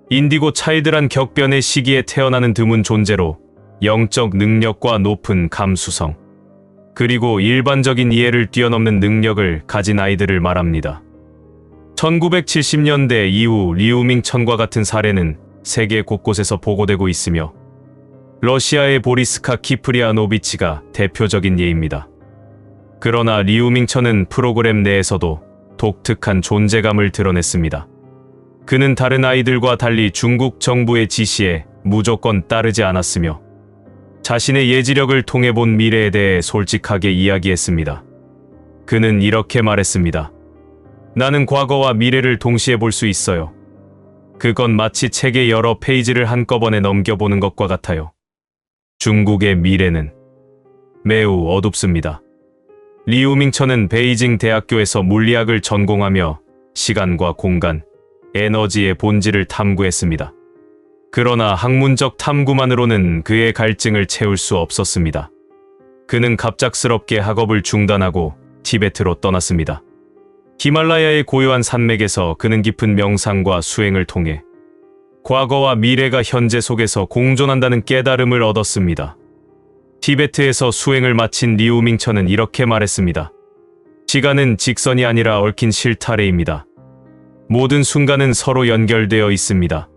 인디고 차일드란 격변의 시기에 태어나는 드문 존재로 영적 능력과 높은 감수성, 그리고 일반적인 이해를 뛰어넘는 능력을 가진 아이들을 말합니다. 1970년대 이후 리우밍천과 같은 사례는 세계 곳곳에서 보고되고 있으며 러시아의 보리스카 키프리아노비치가 대표적인 예입니다. 그러나 리우밍천은 프로그램 내에서도 독특한 존재감을 드러냈습니다. 그는 다른 아이들과 달리 중국 정부의 지시에 무조건 따르지 않았으며 자신의 예지력을 통해 본 미래에 대해 솔직하게 이야기했습니다. 그는 이렇게 말했습니다. 나는 과거와 미래를 동시에 볼 수 있어요. 그건 마치 책의 여러 페이지를 한꺼번에 넘겨보는 것과 같아요. 중국의 미래는 매우 어둡습니다. 리우밍천은 베이징 대학교에서 물리학을 전공하며 시간과 공간, 에너지의 본질을 탐구했습니다. 그러나 학문적 탐구만으로는 그의 갈증을 채울 수 없었습니다. 그는 갑작스럽게 학업을 중단하고 티베트로 떠났습니다. 히말라야의 고요한 산맥에서 그는 깊은 명상과 수행을 통해 과거와 미래가 현재 속에서 공존한다는 깨달음을 얻었습니다. 티베트에서 수행을 마친 리우밍천은 이렇게 말했습니다. 시간은 직선이 아니라 얽힌 실타래입니다. 모든 순간은 서로 연결되어 있습니다.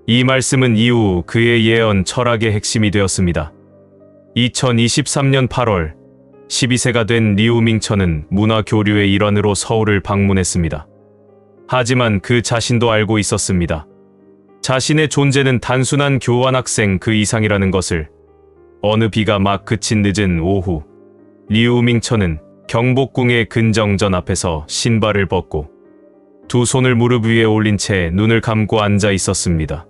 이 말씀은 이후 그의 예언 철학의 핵심이 되었습니다. 2023년 8월 12세가 된 리우밍천은 문화교류의 일환으로 서울을 방문했습니다. 하지만 그 자신도 알고 있었습니다. 자신의 존재는 단순한 교환학생 그 이상이라는 것을. 어느 비가 막 그친 늦은 오후, 리우밍천은 경복궁의 근정전 앞에서 신발을 벗고 두 손을 무릎 위에 올린 채 눈을 감고 앉아 있었습니다.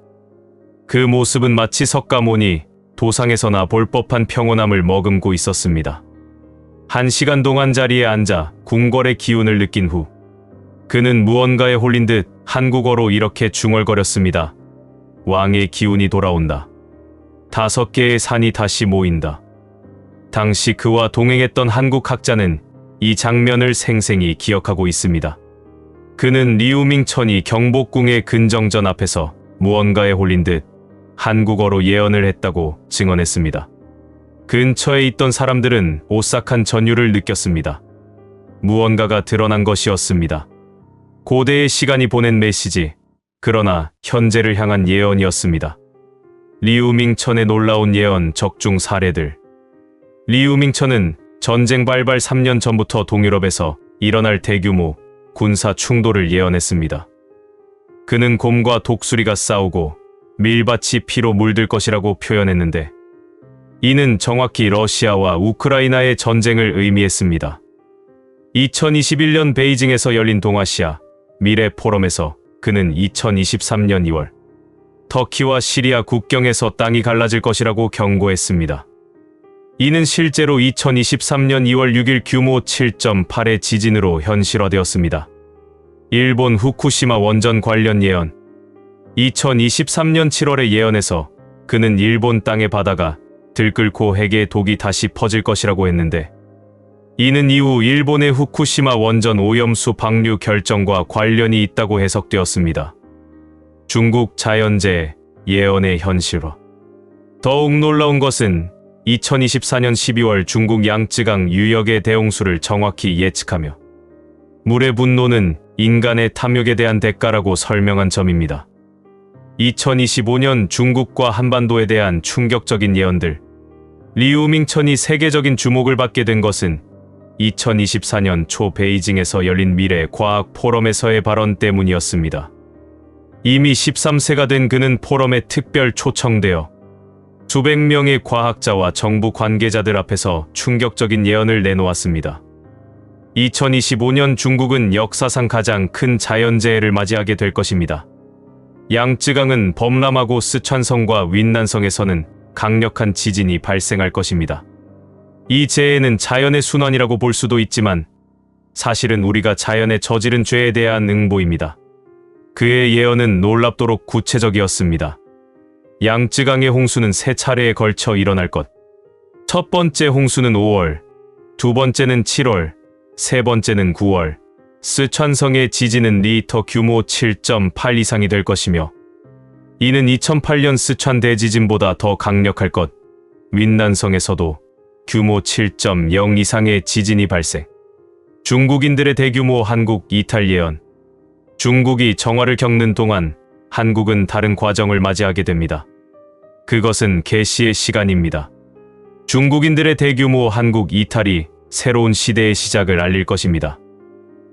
그 모습은 마치 석가모니 도상에서나 볼 법한 평온함을 머금고 있었습니다. 1시간 동안 자리에 앉아 궁궐의 기운을 느낀 후 그는 무언가에 홀린 듯 한국어로 이렇게 중얼거렸습니다. 왕의 기운이 돌아온다. 5개의 산이 다시 모인다. 당시 그와 동행했던 한국 학자는 이 장면을 생생히 기억하고 있습니다. 그는 리우밍천이 경복궁의 근정전 앞에서 무언가에 홀린 듯 한국어로 예언을 했다고 증언했습니다. 근처에 있던 사람들은 오싹한 전율을 느꼈습니다. 무언가가 드러난 것이었습니다. 고대의 시간이 보낸 메시지, 그러나 현재를 향한 예언이었습니다. 리우밍천의 놀라운 예언 적중 사례들. 리우밍천은 전쟁 발발 3년 전부터 동유럽에서 일어날 대규모 군사 충돌을 예언했습니다. 그는 곰과 독수리가 싸우고 밀밭이 피로 물들 것이라고 표현했는데 이는 정확히 러시아와 우크라이나의 전쟁을 의미했습니다. 2021년 베이징에서 열린 동아시아 미래 포럼에서 그는 2023년 2월 터키와 시리아 국경에서 땅이 갈라질 것이라고 경고했습니다. 이는 실제로 2023년 2월 6일 규모 7.8의 지진으로 현실화되었습니다. 일본 후쿠시마 원전 관련 예언. 2023년 7월의 예언에서 그는 일본 땅의 바다가 들끓고 핵의 독이 다시 퍼질 것이라고 했는데 이는 이후 일본의 후쿠시마 원전 오염수 방류 결정과 관련이 있다고 해석되었습니다. 중국 자연재해 예언의 현실화. 더욱 놀라운 것은 2024년 12월 중국 양쯔강 유역의 대홍수를 정확히 예측하며 물의 분노는 인간의 탐욕에 대한 대가라고 설명한 점입니다. 2025년 중국과 한반도에 대한 충격적인 예언들. 리우밍천이 세계적인 주목을 받게 된 것은 2024년 초 베이징에서 열린 미래 과학 포럼에서의 발언 때문이었습니다. 이미 13세가 된 그는 포럼에 특별 초청되어 수백 명의 과학자와 정부 관계자들 앞에서 충격적인 예언을 내놓았습니다. 2025년 중국은 역사상 가장 큰 자연재해를 맞이하게 될 것입니다. 양쯔강은 범람하고 스촨성과 윈난성에서는 강력한 지진이 발생할 것입니다. 이 재해는 자연의 순환이라고 볼 수도 있지만 사실은 우리가 자연에 저지른 죄에 대한 응보입니다. 그의 예언은 놀랍도록 구체적이었습니다. 양쯔강의 홍수는 3차례에 걸쳐 일어날 것. 첫 번째 홍수는 5월, 두 번째는 7월, 세 번째는 9월. 스촨성의 지진은 리히터 규모 7.8 이상이 될 것이며 이는 2008년 스촨 대지진보다 더 강력할 것. 윈난성에서도 규모 7.0 이상의 지진이 발생. 중국인들의 대규모 한국 이탈 예언. 중국이 정화를 겪는 동안 한국은 다른 과정을 맞이하게 됩니다. 그것은 계시의 시간입니다. 중국인들의 대규모 한국 이탈이 새로운 시대의 시작을 알릴 것입니다.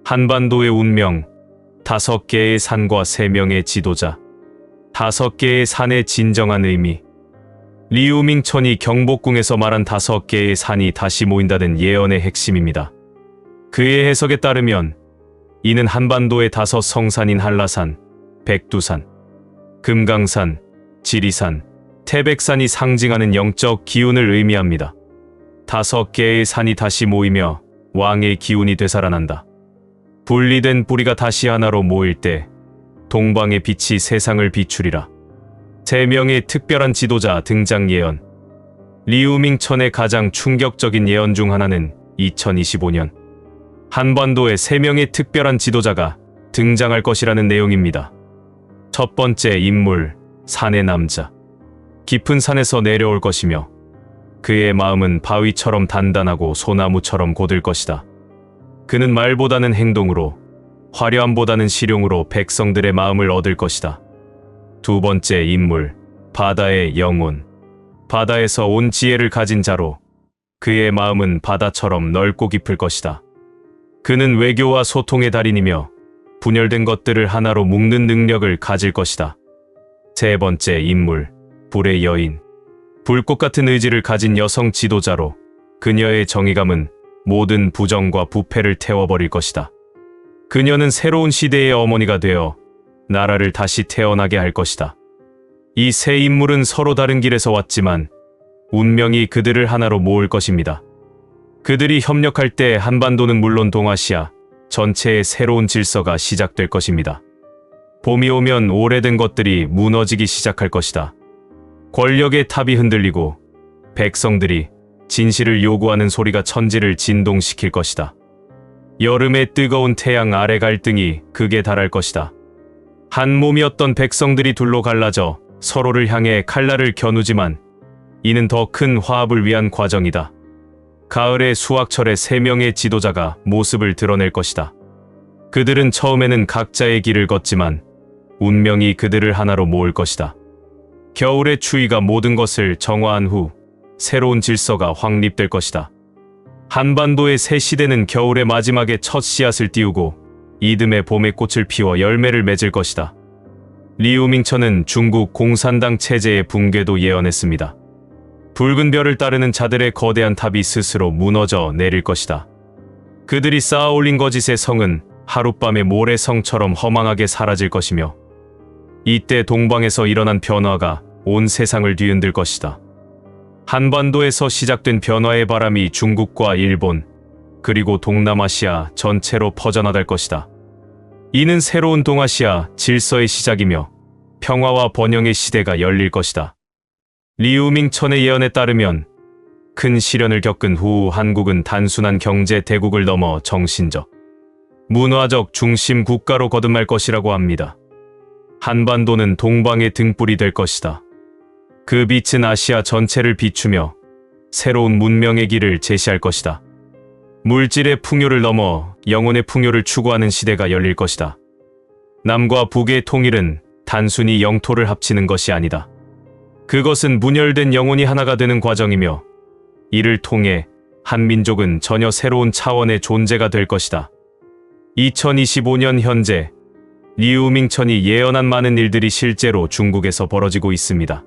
한반도의 운명, 5개의 산과 3명의 지도자, 5개의 산의 진정한 의미. 리우밍천이 경복궁에서 말한 5개의 산이 다시 모인다는 예언의 핵심입니다. 그의 해석에 따르면 이는 한반도의 5 성산인 한라산, 백두산, 금강산, 지리산, 태백산이 상징하는 영적 기운을 의미합니다. 5개의 산이 다시 모이며 왕의 기운이 되살아난다. 분리된 뿌리가 다시 하나로 모일 때 동방의 빛이 세상을 비추리라. 3명의 특별한 지도자 등장 예언. 리우밍천의 가장 충격적인 예언 중 하나는 2025년 한반도에 3명의 특별한 지도자가 등장할 것이라는 내용입니다. 첫 번째 인물, 산의 남자. 깊은 산에서 내려올 것이며 그의 마음은 바위처럼 단단하고 소나무처럼 곧을 것이다. 그는 말보다는 행동으로, 화려함보다는 실용으로 백성들의 마음을 얻을 것이다. 두 번째 인물, 바다의 영혼. 바다에서 온 지혜를 가진 자로 그의 마음은 바다처럼 넓고 깊을 것이다. 그는 외교와 소통의 달인이며 분열된 것들을 하나로 묶는 능력을 가질 것이다. 세 번째 인물, 불의 여인. 불꽃 같은 의지를 가진 여성 지도자로 그녀의 정의감은 모든 부정과 부패를 태워버릴 것이다. 그녀는 새로운 시대의 어머니가 되어 나라를 다시 태어나게 할 것이다. 이 세 인물은 서로 다른 길에서 왔지만 운명이 그들을 하나로 모을 것입니다. 그들이 협력할 때 한반도는 물론 동아시아 전체의 새로운 질서가 시작될 것입니다. 봄이 오면 오래된 것들이 무너지기 시작할 것이다. 권력의 탑이 흔들리고 백성들이 진실을 요구하는 소리가 천지를 진동시킬 것이다. 여름의 뜨거운 태양 아래 갈등이 극에 달할 것이다. 한 몸이었던 백성들이 둘로 갈라져 서로를 향해 칼날을 겨누지만 이는 더 큰 화합을 위한 과정이다. 가을의 수확철에 3명의 지도자가 모습을 드러낼 것이다. 그들은 처음에는 각자의 길을 걷지만 운명이 그들을 하나로 모을 것이다. 겨울의 추위가 모든 것을 정화한 후 새로운 질서가 확립될 것이다. 한반도의 새 시대는 겨울의 마지막에 첫 씨앗을 띄우고 이듬해 봄의 꽃을 피워 열매를 맺을 것이다. 리우밍천은 중국 공산당 체제의 붕괴도 예언했습니다. 붉은 별을 따르는 자들의 거대한 탑이 스스로 무너져 내릴 것이다. 그들이 쌓아 올린 거짓의 성은 하룻밤에 모래성처럼 허망하게 사라질 것이며 이때 동방에서 일어난 변화가 온 세상을 뒤흔들 것이다. 한반도에서 시작된 변화의 바람이 중국과 일본, 그리고 동남아시아 전체로 퍼져나갈 것이다. 이는 새로운 동아시아 질서의 시작이며 평화와 번영의 시대가 열릴 것이다. 리우밍천의 예언에 따르면 큰 시련을 겪은 후 한국은 단순한 경제 대국을 넘어 정신적, 문화적 중심 국가로 거듭날 것이라고 합니다. 한반도는 동방의 등불이 될 것이다. 그 빛은 아시아 전체를 비추며 새로운 문명의 길을 제시할 것이다. 물질의 풍요를 넘어 영혼의 풍요를 추구하는 시대가 열릴 것이다. 남과 북의 통일은 단순히 영토를 합치는 것이 아니다. 그것은 분열된 영혼이 하나가 되는 과정이며 이를 통해 한민족은 전혀 새로운 차원의 존재가 될 것이다. 2025년 현재 리우밍천이 예언한 많은 일들이 실제로 중국에서 벌어지고 있습니다.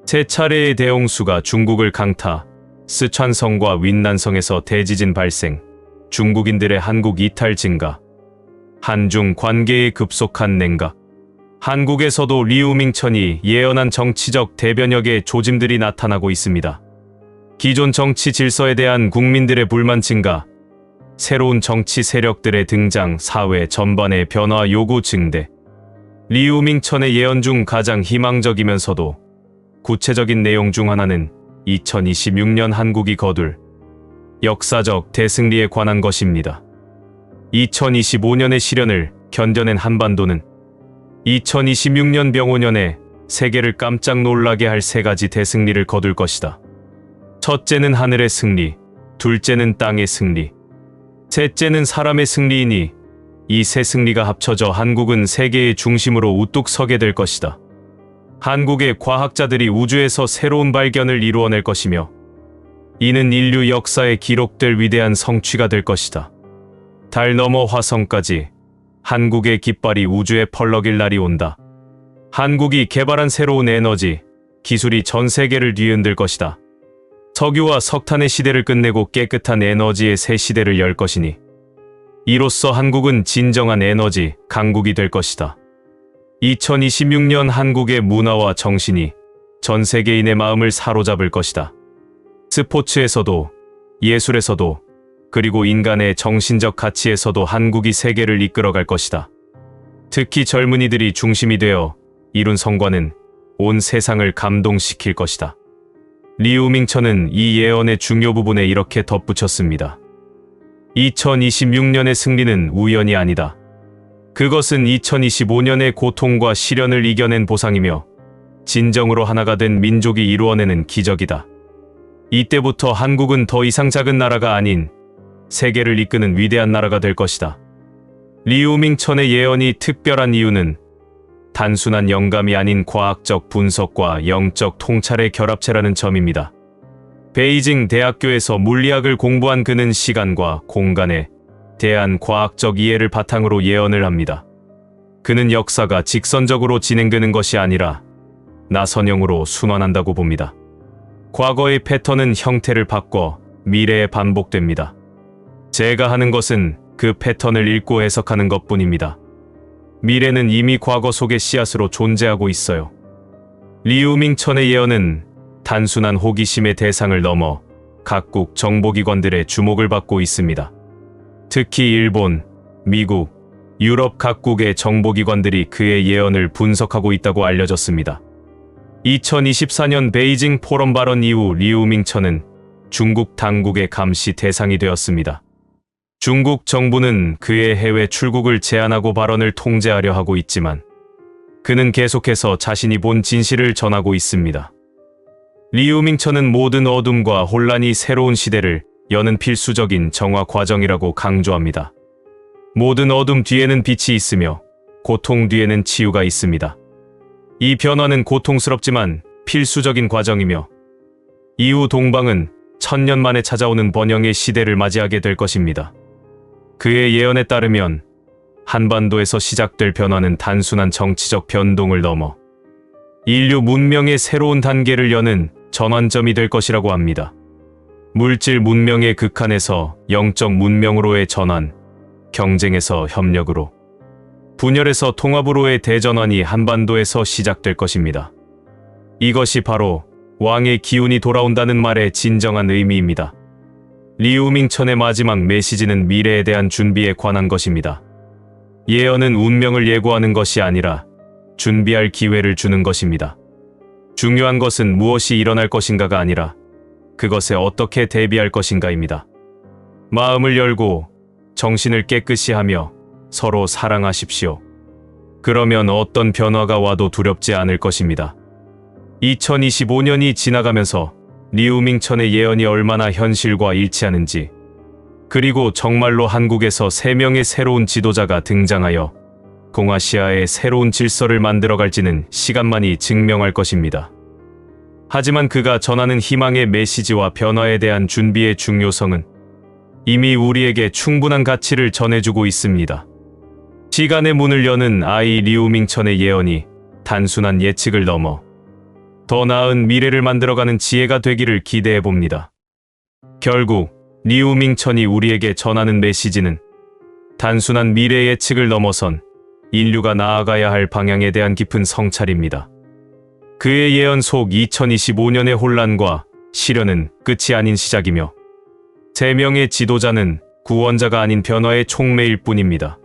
세 차례의 대홍수가 중국을 강타, 스촨성과 윈난성에서 대지진 발생, 중국인들의 한국 이탈 증가, 한중 관계의 급속한 냉각, 한국에서도 리우밍천이 예언한 정치적 대변혁의 조짐들이 나타나고 있습니다. 기존 정치 질서에 대한 국민들의 불만 증가, 새로운 정치 세력들의 등장, 사회 전반의 변화 요구 증대. 리우밍천의 예언 중 가장 희망적이면서도 구체적인 내용 중 하나는 2026년 한국이 거둘 역사적 대승리에 관한 것입니다. 2025년의 시련을 견뎌낸 한반도는 2026년 병오년에 세계를 깜짝 놀라게 할 3가지 대승리를 거둘 것이다. 첫째는 하늘의 승리, 둘째는 땅의 승리, 셋째는 사람의 승리이니 이 세 승리가 합쳐져 한국은 세계의 중심으로 우뚝 서게 될 것이다. 한국의 과학자들이 우주에서 새로운 발견을 이루어낼 것이며 이는 인류 역사에 기록될 위대한 성취가 될 것이다. 달 넘어 화성까지 한국의 깃발이 우주에 펄럭일 날이 온다. 한국이 개발한 새로운 에너지, 기술이 전 세계를 뒤흔들 것이다. 석유와 석탄의 시대를 끝내고 깨끗한 에너지의 새 시대를 열 것이니 이로써 한국은 진정한 에너지 강국이 될 것이다. 2026년 한국의 문화와 정신이 전 세계인의 마음을 사로잡을 것이다. 스포츠에서도, 예술에서도, 그리고 인간의 정신적 가치에서도 한국이 세계를 이끌어갈 것이다. 특히 젊은이들이 중심이 되어 이룬 성과는 온 세상을 감동시킬 것이다. 리우밍천은 이 예언의 중요 부분에 이렇게 덧붙였습니다. 2026년의 승리는 우연이 아니다. 그것은 2025년의 고통과 시련을 이겨낸 보상이며 진정으로 하나가 된 민족이 이루어내는 기적이다. 이때부터 한국은 더 이상 작은 나라가 아닌 세계를 이끄는 위대한 나라가 될 것이다. 리우밍천의 예언이 특별한 이유는 단순한 영감이 아닌 과학적 분석과 영적 통찰의 결합체라는 점입니다. 베이징 대학교에서 물리학을 공부한 그는 시간과 공간에 대한 과학적 이해를 바탕으로 예언을 합니다. 그는 역사가 직선적으로 진행되는 것이 아니라 나선형으로 순환한다고 봅니다. 과거의 패턴은 형태를 바꿔 미래에 반복됩니다. 제가 하는 것은 그 패턴을 읽고 해석하는 것뿐입니다. 미래는 이미 과거 속의 씨앗으로 존재하고 있어요. 리우밍천의 예언은 단순한 호기심의 대상을 넘어 각국 정보기관들의 주목을 받고 있습니다. 특히 일본, 미국, 유럽 각국의 정보기관들이 그의 예언을 분석하고 있다고 알려졌습니다. 2024년 베이징 포럼 발언 이후 리우밍천은 중국 당국의 감시 대상이 되었습니다. 중국 정부는 그의 해외 출국을 제한하고 발언을 통제하려 하고 있지만 그는 계속해서 자신이 본 진실을 전하고 있습니다. 리우밍천은 모든 어둠과 혼란이 새로운 시대를 여는 필수적인 정화 과정이라고 강조합니다. 모든 어둠 뒤에는 빛이 있으며 고통 뒤에는 치유가 있습니다. 이 변화는 고통스럽지만 필수적인 과정이며 이후 동방은 1000년 만에 찾아오는 번영의 시대를 맞이하게 될 것입니다. 그의 예언에 따르면 한반도에서 시작될 변화는 단순한 정치적 변동을 넘어 인류 문명의 새로운 단계를 여는 전환점이 될 것이라고 합니다. 물질 문명의 극한에서 영적 문명으로의 전환, 경쟁에서 협력으로, 분열에서 통합으로의 대전환이 한반도에서 시작될 것입니다. 이것이 바로 왕의 기운이 돌아온다는 말의 진정한 의미입니다. 리우밍천의 마지막 메시지는 미래에 대한 준비에 관한 것입니다. 예언은 운명을 예고하는 것이 아니라 준비할 기회를 주는 것입니다. 중요한 것은 무엇이 일어날 것인가가 아니라 그것에 어떻게 대비할 것인가입니다. 마음을 열고 정신을 깨끗이 하며 서로 사랑하십시오. 그러면 어떤 변화가 와도 두렵지 않을 것입니다. 2025년이 지나가면서 리우밍천의 예언이 얼마나 현실과 일치하는지, 그리고 정말로 한국에서 3명의 새로운 지도자가 등장하여 동아시아의 새로운 질서를 만들어갈지는 시간만이 증명할 것입니다. 하지만 그가 전하는 희망의 메시지와 변화에 대한 준비의 중요성은 이미 우리에게 충분한 가치를 전해주고 있습니다. 시간의 문을 여는 아이 리우밍천의 예언이 단순한 예측을 넘어 더 나은 미래를 만들어가는 지혜가 되기를 기대해 봅니다. 결국 리우밍천이 우리에게 전하는 메시지는 단순한 미래 예측을 넘어선 인류가 나아가야 할 방향에 대한 깊은 성찰입니다. 그의 예언 속 2025년의 혼란과 시련은 끝이 아닌 시작이며 3명의 지도자는 구원자가 아닌 변화의 촉매일 뿐입니다.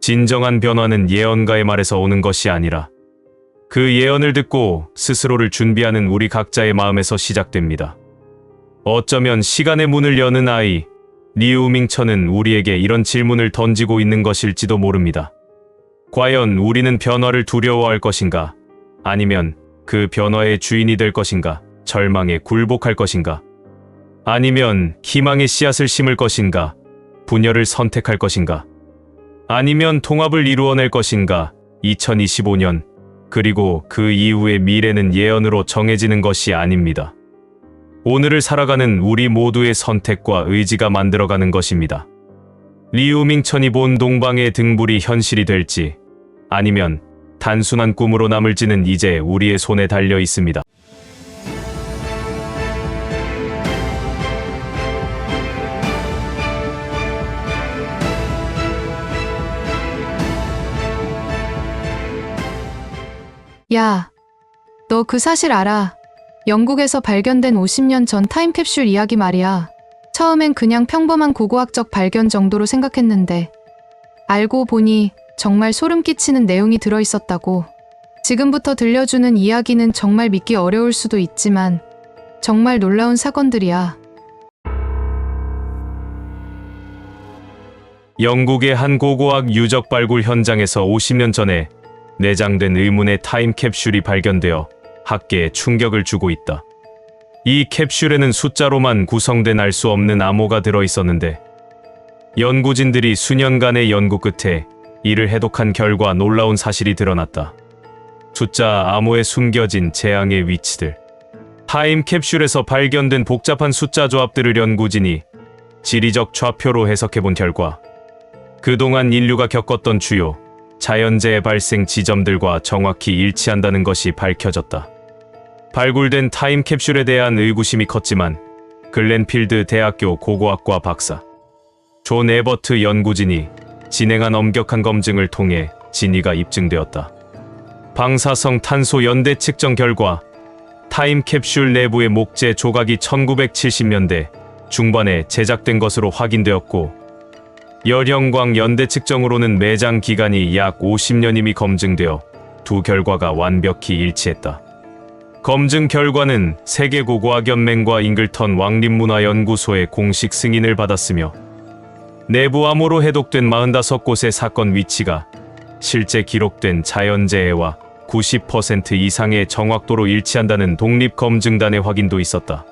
진정한 변화는 예언가의 말에서 오는 것이 아니라 그 예언을 듣고 스스로를 준비하는 우리 각자의 마음에서 시작됩니다. 어쩌면 시간의 문을 여는 아이 리우밍천은 우리에게 이런 질문을 던지고 있는 것일지도 모릅니다. 과연 우리는 변화를 두려워할 것인가? 아니면 그 변화의 주인이 될 것인가? 절망에 굴복할 것인가? 아니면 희망의 씨앗을 심을 것인가? 분열을 선택할 것인가? 아니면 통합을 이루어낼 것인가? 2025년 그리고 그 이후의 미래는 예언으로 정해지는 것이 아닙니다. 오늘을 살아가는 우리 모두의 선택과 의지가 만들어가는 것입니다. 리우밍천이 본 동방의 등불이 현실이 될지 아니면 단순한 꿈으로 남을지는 이제 우리의 손에 달려 있습니다. 야, 너 그 사실 알아? 영국에서 발견된 50년 전 타임캡슐 이야기 말이야. 처음엔 그냥 평범한 고고학적 발견 정도로 생각했는데 알고 보니 정말 소름 끼치는 내용이 들어있었다고. 지금부터 들려주는 이야기는 정말 믿기 어려울 수도 있지만 정말 놀라운 사건들이야. 영국의 한 고고학 유적 발굴 현장에서 50년 전에 내장된 의문의 타임캡슐이 발견되어 학계에 충격을 주고 있다. 이 캡슐에는 숫자로만 구성된 알 수 없는 암호가 들어있었는데 연구진들이 수년간의 연구 끝에 이를 해독한 결과 놀라운 사실이 드러났다. 숫자 암호에 숨겨진 재앙의 위치들. 타임캡슐에서 발견된 복잡한 숫자 조합들을 연구진이 지리적 좌표로 해석해본 결과 그동안 인류가 겪었던 주요 자연재해 발생 지점들과 정확히 일치한다는 것이 밝혀졌다. 발굴된 타임캡슐에 대한 의구심이 컸지만 글렌필드 대학교 고고학과 박사 존 에버트 연구진이 진행한 엄격한 검증을 통해 진위가 입증되었다. 방사성 탄소 연대 측정 결과 타임캡슐 내부의 목재 조각이 1970년대 중반에 제작된 것으로 확인되었고 열형광 연대 측정으로는 매장 기간이 약 50년임이 검증되어 두 결과가 완벽히 일치했다. 검증 결과는 세계고고학연맹과 잉글턴 왕립문화연구소의 공식 승인을 받았으며 내부 암호로 해독된 45곳의 사건 위치가 실제 기록된 자연재해와 90% 이상의 정확도로 일치한다는 독립검증단의 확인도 있었다.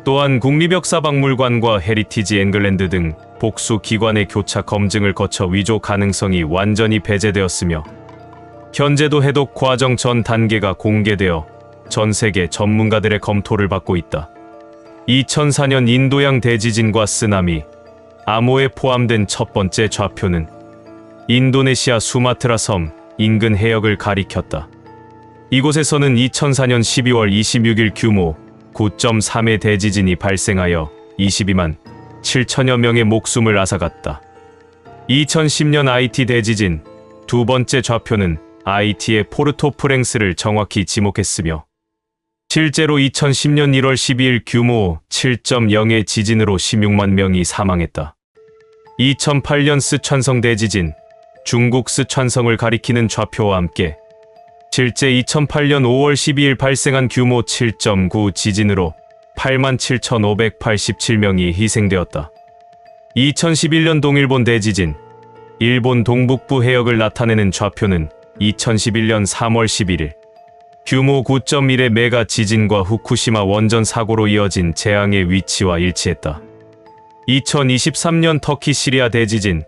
또한 국립역사박물관과 헤리티지 앵글랜드 등 복수 기관의 교차 검증을 거쳐 위조 가능성이 완전히 배제되었으며 현재도 해독 과정 전 단계가 공개되어 전 세계 전문가들의 검토를 받고 있다. 2004년 인도양 대지진과 쓰나미, 암호에 포함된 첫 번째 좌표는 인도네시아 수마트라 섬 인근 해역을 가리켰다. 이곳에서는 2004년 12월 26일 규모 9.3의 대지진이 발생하여 22만 7천여 명의 목숨을 앗아갔다. 2010년 아이티 대지진, 두 번째 좌표는 아이티의 포르토프랭스를 정확히 지목했으며 실제로 2010년 1월 12일 규모 7.0의 지진으로 16만 명이 사망했다. 2008년 스촨성 대지진, 중국 스촨성을 가리키는 좌표와 함께 실제 2008년 5월 12일 발생한 규모 7.9 지진으로 87,587명이 희생되었다. 2011년 동일본 대지진, 일본 동북부 해역을 나타내는 좌표는 2011년 3월 11일 규모 9.1의 메가 지진과 후쿠시마 원전 사고로 이어진 재앙의 위치와 일치했다. 2023년 터키 시리아 대지진,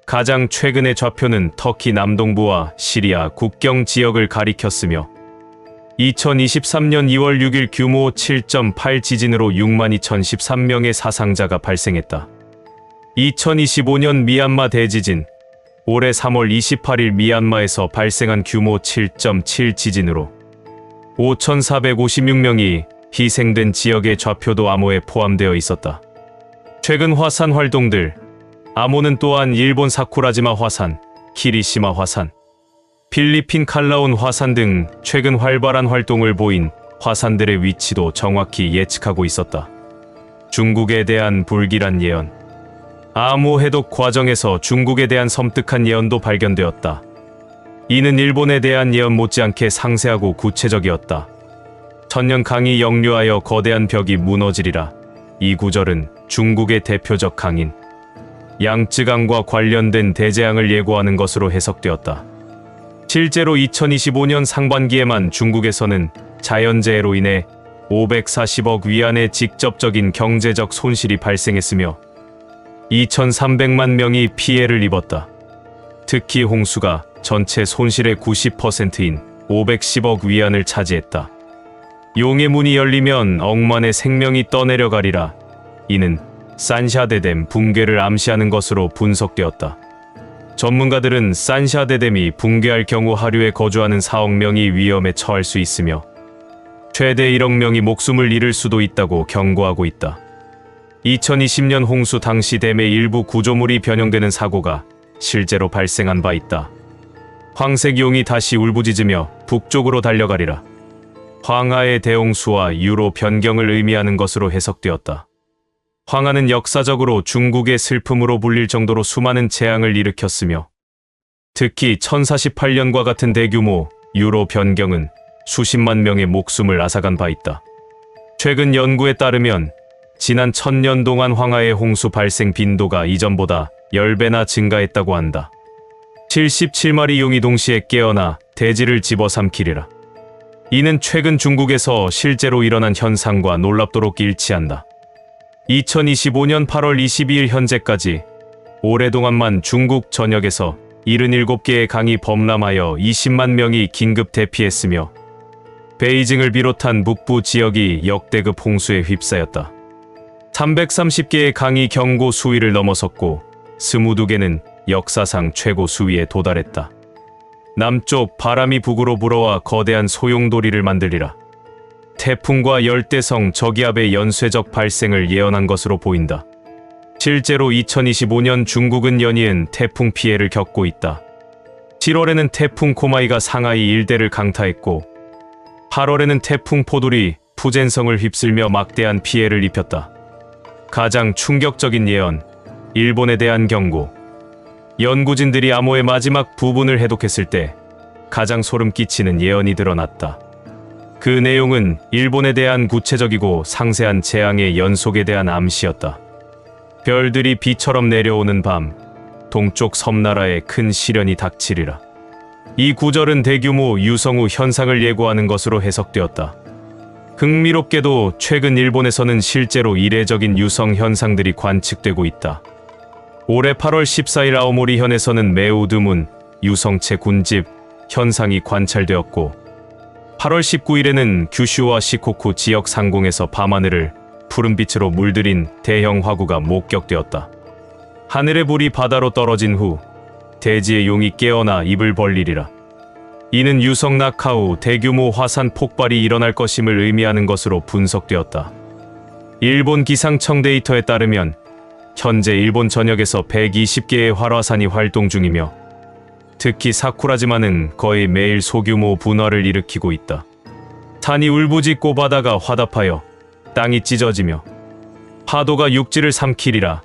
가장 최근의 좌표는 터키 남동부와 시리아 국경 지역을 가리켰으며 2023년 2월 6일 규모 7.8 지진으로 62,013명의 사상자가 발생했다. 2025년 미얀마 대지진, 올해 3월 28일 미얀마에서 발생한 규모 7.7 지진으로 5,456명이 희생된 지역의 좌표도 암호에 포함되어 있었다. 최근 화산 활동들, 암호는 또한 일본 사쿠라지마 화산, 키리시마 화산, 필리핀 칼라온 화산 등 최근 활발한 활동을 보인 화산들의 위치도 정확히 예측하고 있었다. 중국에 대한 불길한 예언. 암호 해독 과정에서 중국에 대한 섬뜩한 예언도 발견되었다. 이는 일본에 대한 예언 못지않게 상세하고 구체적이었다. 천년 강이 역류하여 거대한 벽이 무너지리라. 이 구절은 중국의 대표적 강인 양쯔강과 관련된 대재앙을 예고하는 것으로 해석되었다. 실제로 2025년 상반기에만 중국에서는 자연재해로 인해 540억 위안의 직접적인 경제적 손실이 발생했으며 2,300만 명이 피해를 입었다. 특히 홍수가 전체 손실의 90%인 510억 위안을 차지했다. 용의 문이 열리면 억만의 생명이 떠내려가리라. 이는 산샤대댐 붕괴를 암시하는 것으로 분석되었다. 전문가들은 산샤대댐이 붕괴할 경우 하류에 거주하는 4억 명이 위험에 처할 수 있으며 최대 1억 명이 목숨을 잃을 수도 있다고 경고하고 있다. 2020년 홍수 당시 댐의 일부 구조물이 변형되는 사고가 실제로 발생한 바 있다. 황색 용이 다시 울부짖으며 북쪽으로 달려가리라. 황하의 대홍수와 유로 변경을 의미하는 것으로 해석되었다. 황하는 역사적으로 중국의 슬픔으로 불릴 정도로 수많은 재앙을 일으켰으며 특히 1048년과 같은 대규모 유로 변경은 수십만 명의 목숨을 앗아간 바 있다. 최근 연구에 따르면 지난 1000년 동안 황하의 홍수 발생 빈도가 이전보다 10배나 증가했다고 한다. 77마리 용이 동시에 깨어나 대지를 집어삼키리라. 이는 최근 중국에서 실제로 일어난 현상과 놀랍도록 일치한다. 2025년 8월 22일 현재까지 오랫동안만 중국 전역에서 77개의 강이 범람하여 20만 명이 긴급 대피했으며 베이징을 비롯한 북부 지역이 역대급 홍수에 휩싸였다. 330개의 강이 경고 수위를 넘어섰고 22개는 역사상 최고 수위에 도달했다. 남쪽 바람이 북으로 불어와 거대한 소용돌이를 만들리라. 태풍과 열대성 저기압의 연쇄적 발생을 예언한 것으로 보인다. 실제로 2025년 중국은 연이은 태풍 피해를 겪고 있다. 7월에는 태풍 코마이가 상하이 일대를 강타했고 8월에는 태풍 포돌이 푸젠성을 휩쓸며 막대한 피해를 입혔다. 가장 충격적인 예언, 일본에 대한 경고. 연구진들이 암호의 마지막 부분을 해독했을 때 가장 소름 끼치는 예언이 드러났다. 그 내용은 일본에 대한 구체적이고 상세한 재앙의 연속에 대한 암시였다. 별들이 비처럼 내려오는 밤, 동쪽 섬나라에 큰 시련이 닥치리라. 이 구절은 대규모 유성우 현상을 예고하는 것으로 해석되었다. 흥미롭게도 최근 일본에서는 실제로 이례적인 유성 현상들이 관측되고 있다. 올해 8월 14일 아오모리현에서는 매우 드문 유성체 군집 현상이 관찰되었고 8월 19일에는 규슈와 시코쿠 지역 상공에서 밤하늘을 푸른빛으로 물들인 대형 화구가 목격되었다. 하늘의 불이 바다로 떨어진 후 대지의 용이 깨어나 입을 벌리리라. 이는 유성 낙하 후 대규모 화산 폭발이 일어날 것임을 의미하는 것으로 분석되었다. 일본 기상청 데이터에 따르면 현재 일본 전역에서 120개의 활화산이 활동 중이며 특히 사쿠라지마는 거의 매일 소규모 분화를 일으키고 있다. 산이 울부짖고 바다가 화답하여 땅이 찢어지며 파도가 육지를 삼키리라.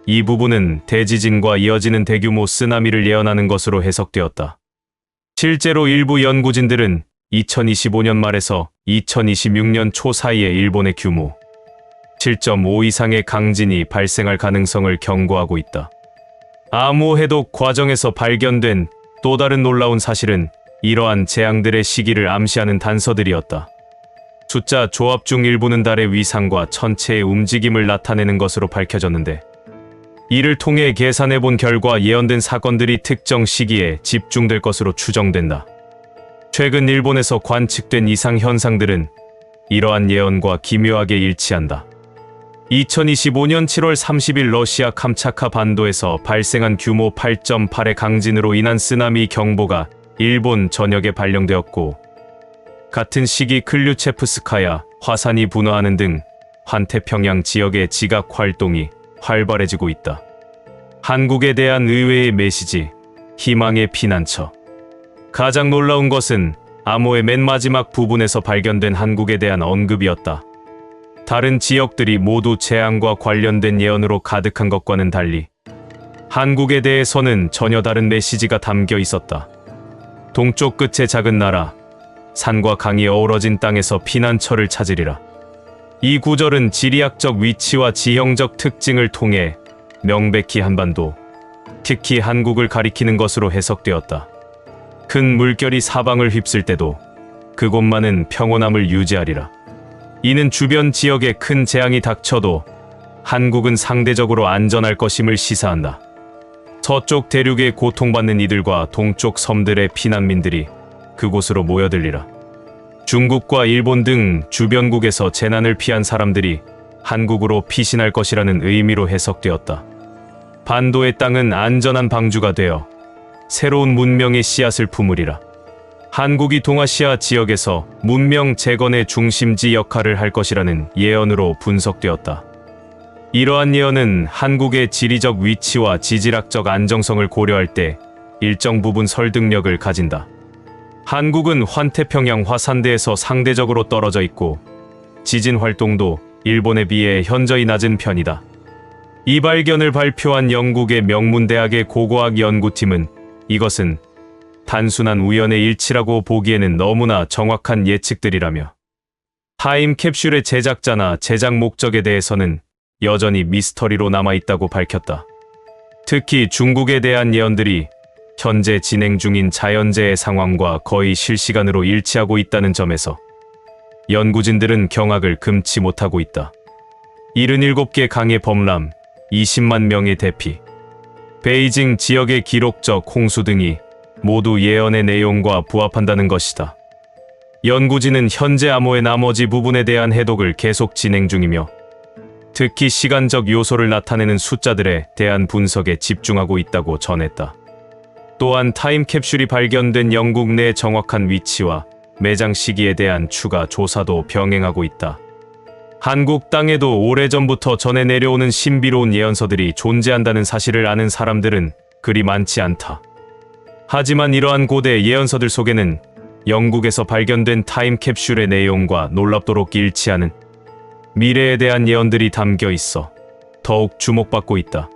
이 부분은 대지진과 이어지는 대규모 쓰나미를 예언하는 것으로 해석되었다. 실제로 일부 연구진들은 2025년 말에서 2026년 초 사이에 일본의 규모 7.5 이상의 강진이 발생할 가능성을 경고하고 있다. 암호 해독 과정에서 발견된 또 다른 놀라운 사실은 이러한 재앙들의 시기를 암시하는 단서들이었다. 숫자 조합 중 일부는 달의 위상과 천체의 움직임을 나타내는 것으로 밝혀졌는데 이를 통해 계산해 본 결과 예언된 사건들이 특정 시기에 집중될 것으로 추정된다. 최근 일본에서 관측된 이상 현상들은 이러한 예언과 기묘하게 일치한다. 2025년 7월 30일 러시아 캄차카 반도에서 발생한 규모 8.8의 강진으로 인한 쓰나미 경보가 일본 전역에 발령되었고 같은 시기 클류체프스카야 화산이 분화하는 등 환태평양 지역의 지각 활동이 활발해지고 있다. 한국에 대한 의외의 메시지, 희망의 피난처. 가장 놀라운 것은 암호의 맨 마지막 부분에서 발견된 한국에 대한 언급이었다. 다른 지역들이 모두 재앙과 관련된 예언으로 가득한 것과는 달리 한국에 대해서는 전혀 다른 메시지가 담겨 있었다. 동쪽 끝의 작은 나라, 산과 강이 어우러진 땅에서 피난처를 찾으리라. 이 구절은 지리학적 위치와 지형적 특징을 통해 명백히 한반도, 특히 한국을 가리키는 것으로 해석되었다. 큰 물결이 사방을 휩쓸 때도 그곳만은 평온함을 유지하리라. 이는 주변 지역에 큰 재앙이 닥쳐도 한국은 상대적으로 안전할 것임을 시사한다. 서쪽 대륙에 고통받는 이들과 동쪽 섬들의 피난민들이 그곳으로 모여들리라. 중국과 일본 등 주변국에서 재난을 피한 사람들이 한국으로 피신할 것이라는 의미로 해석되었다. 반도의 땅은 안전한 방주가 되어 새로운 문명의 씨앗을 품으리라. 한국이 동아시아 지역에서 문명 재건의 중심지 역할을 할 것이라는 예언으로 분석되었다. 이러한 예언은 한국의 지리적 위치와 지질학적 안정성을 고려할 때 일정 부분 설득력을 가진다. 한국은 환태평양 화산대에서 상대적으로 떨어져 있고 지진 활동도 일본에 비해 현저히 낮은 편이다. 이 발견을 발표한 영국의 명문대학의 고고학 연구팀은 이것은 단순한 우연의 일치라고 보기에는 너무나 정확한 예측들이라며 타임캡슐의 제작자나 제작 목적에 대해서는 여전히 미스터리로 남아있다고 밝혔다. 특히 중국에 대한 예언들이 현재 진행 중인 자연재해 상황과 거의 실시간으로 일치하고 있다는 점에서 연구진들은 경악을 금치 못하고 있다. 77개 강의 범람, 20만 명의 대피, 베이징 지역의 기록적 홍수 등이 모두 예언의 내용과 부합한다는 것이다. 연구진은 현재 암호의 나머지 부분에 대한 해독을 계속 진행 중이며 특히 시간적 요소를 나타내는 숫자들에 대한 분석에 집중하고 있다고 전했다. 또한 타임캡슐이 발견된 영국 내 정확한 위치와 매장 시기에 대한 추가 조사도 병행하고 있다. 한국 땅에도 오래전부터 전해 내려오는 신비로운 예언서들이 존재한다는 사실을 아는 사람들은 그리 많지 않다. 하지만 이러한 고대 예언서들 속에는 영국에서 발견된 타임캡슐의 내용과 놀랍도록 일치하는 미래에 대한 예언들이 담겨 있어 더욱 주목받고 있다.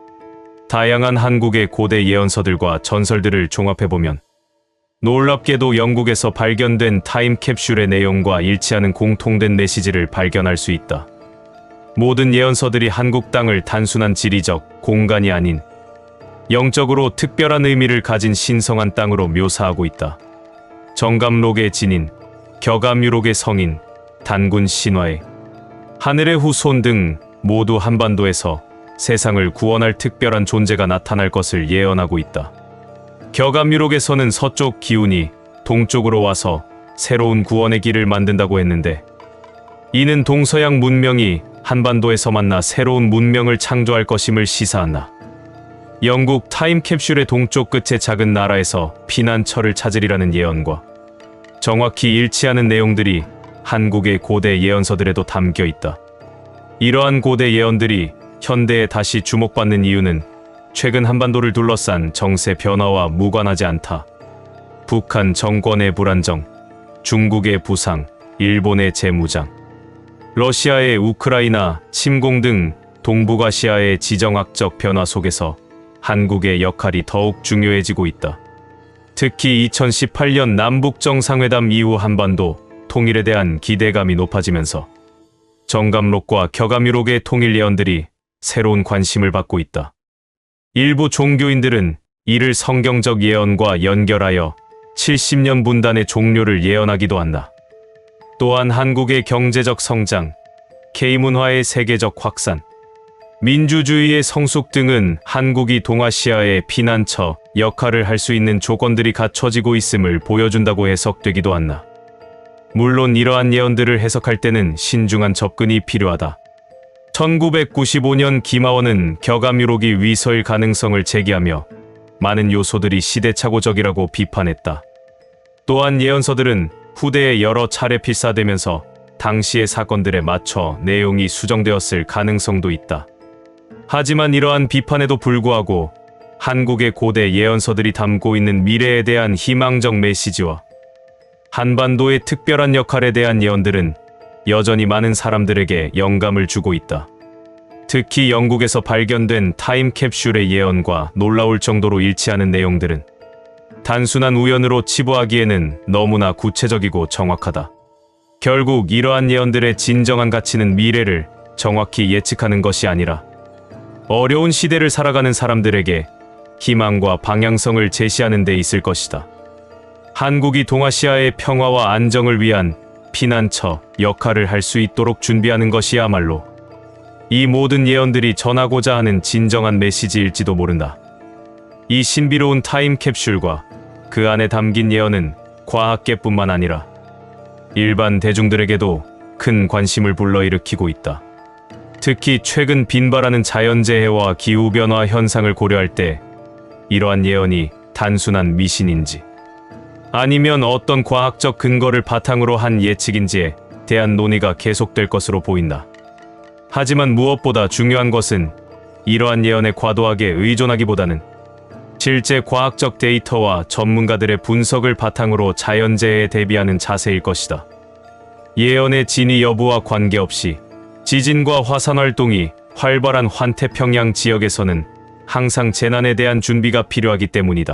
다양한 한국의 고대 예언서들과 전설들을 종합해보면 놀랍게도 영국에서 발견된 타임캡슐의 내용과 일치하는 공통된 메시지를 발견할 수 있다. 모든 예언서들이 한국 땅을 단순한 지리적 공간이 아닌 영적으로 특별한 의미를 가진 신성한 땅으로 묘사하고 있다. 정감록의 진인, 격암유록의 성인, 단군 신화의 하늘의 후손 등 모두 한반도에서 세상을 구원할 특별한 존재가 나타날 것을 예언하고 있다. 격암유록에서는 서쪽 기운이 동쪽으로 와서 새로운 구원의 길을 만든다고 했는데 이는 동서양 문명이 한반도에서 만나 새로운 문명을 창조할 것임을 시사한다. 영국 타임캡슐의 동쪽 끝의 작은 나라에서 피난처를 찾으리라는 예언과 정확히 일치하는 내용들이 한국의 고대 예언서들에도 담겨 있다. 이러한 고대 예언들이 현대에 다시 주목받는 이유는 최근 한반도를 둘러싼 정세 변화와 무관하지 않다. 북한 정권의 불안정, 중국의 부상, 일본의 재무장, 러시아의 우크라이나 침공 등 동북아시아의 지정학적 변화 속에서 한국의 역할이 더욱 중요해지고 있다. 특히 2018년 남북정상회담 이후 한반도 통일에 대한 기대감이 높아지면서 정감록과 격암유록의 통일 예언들이 새로운 관심을 받고 있다. 일부 종교인들은 이를 성경적 예언과 연결하여 70년 분단의 종료를 예언하기도 한다. 또한 한국의 경제적 성장, K문화의 세계적 확산, 민주주의의 성숙 등은 한국이 동아시아의 피난처 역할을 할 수 있는 조건들이 갖춰지고 있음을 보여준다고 해석되기도 한다. 물론 이러한 예언들을 해석할 때는 신중한 접근이 필요하다. 1995년 김하원은 격암유록이 위서일 가능성을 제기하며 많은 요소들이 시대착오적이라고 비판했다. 또한 예언서들은 후대에 여러 차례 필사되면서 당시의 사건들에 맞춰 내용이 수정되었을 가능성도 있다. 하지만 이러한 비판에도 불구하고 한국의 고대 예언서들이 담고 있는 미래에 대한 희망적 메시지와 한반도의 특별한 역할에 대한 예언들은 여전히 많은 사람들에게 영감을 주고 있다. 특히 영국에서 발견된 타임캡슐의 예언과 놀라울 정도로 일치하는 내용들은 단순한 우연으로 치부하기에는 너무나 구체적이고 정확하다. 결국 이러한 예언들의 진정한 가치는 미래를 정확히 예측하는 것이 아니라 어려운 시대를 살아가는 사람들에게 희망과 방향성을 제시하는 데 있을 것이다. 한국이 동아시아의 평화와 안정을 위한 피난처 역할을 할 수 있도록 준비하는 것이야말로 이 모든 예언들이 전하고자 하는 진정한 메시지일지도 모른다. 이 신비로운 타임캡슐과 그 안에 담긴 예언은 과학계뿐만 아니라 일반 대중들에게도 큰 관심을 불러일으키고 있다. 특히 최근 빈발하는 자연재해와 기후변화 현상을 고려할 때 이러한 예언이 단순한 미신인지 아니면 어떤 과학적 근거를 바탕으로 한 예측인지에 대한 논의가 계속될 것으로 보인다. 하지만 무엇보다 중요한 것은 이러한 예언에 과도하게 의존하기보다는 실제 과학적 데이터와 전문가들의 분석을 바탕으로 자연재해에 대비하는 자세일 것이다. 예언의 진위 여부와 관계없이 지진과 화산 활동이 활발한 환태평양 지역에서는 항상 재난에 대한 준비가 필요하기 때문이다.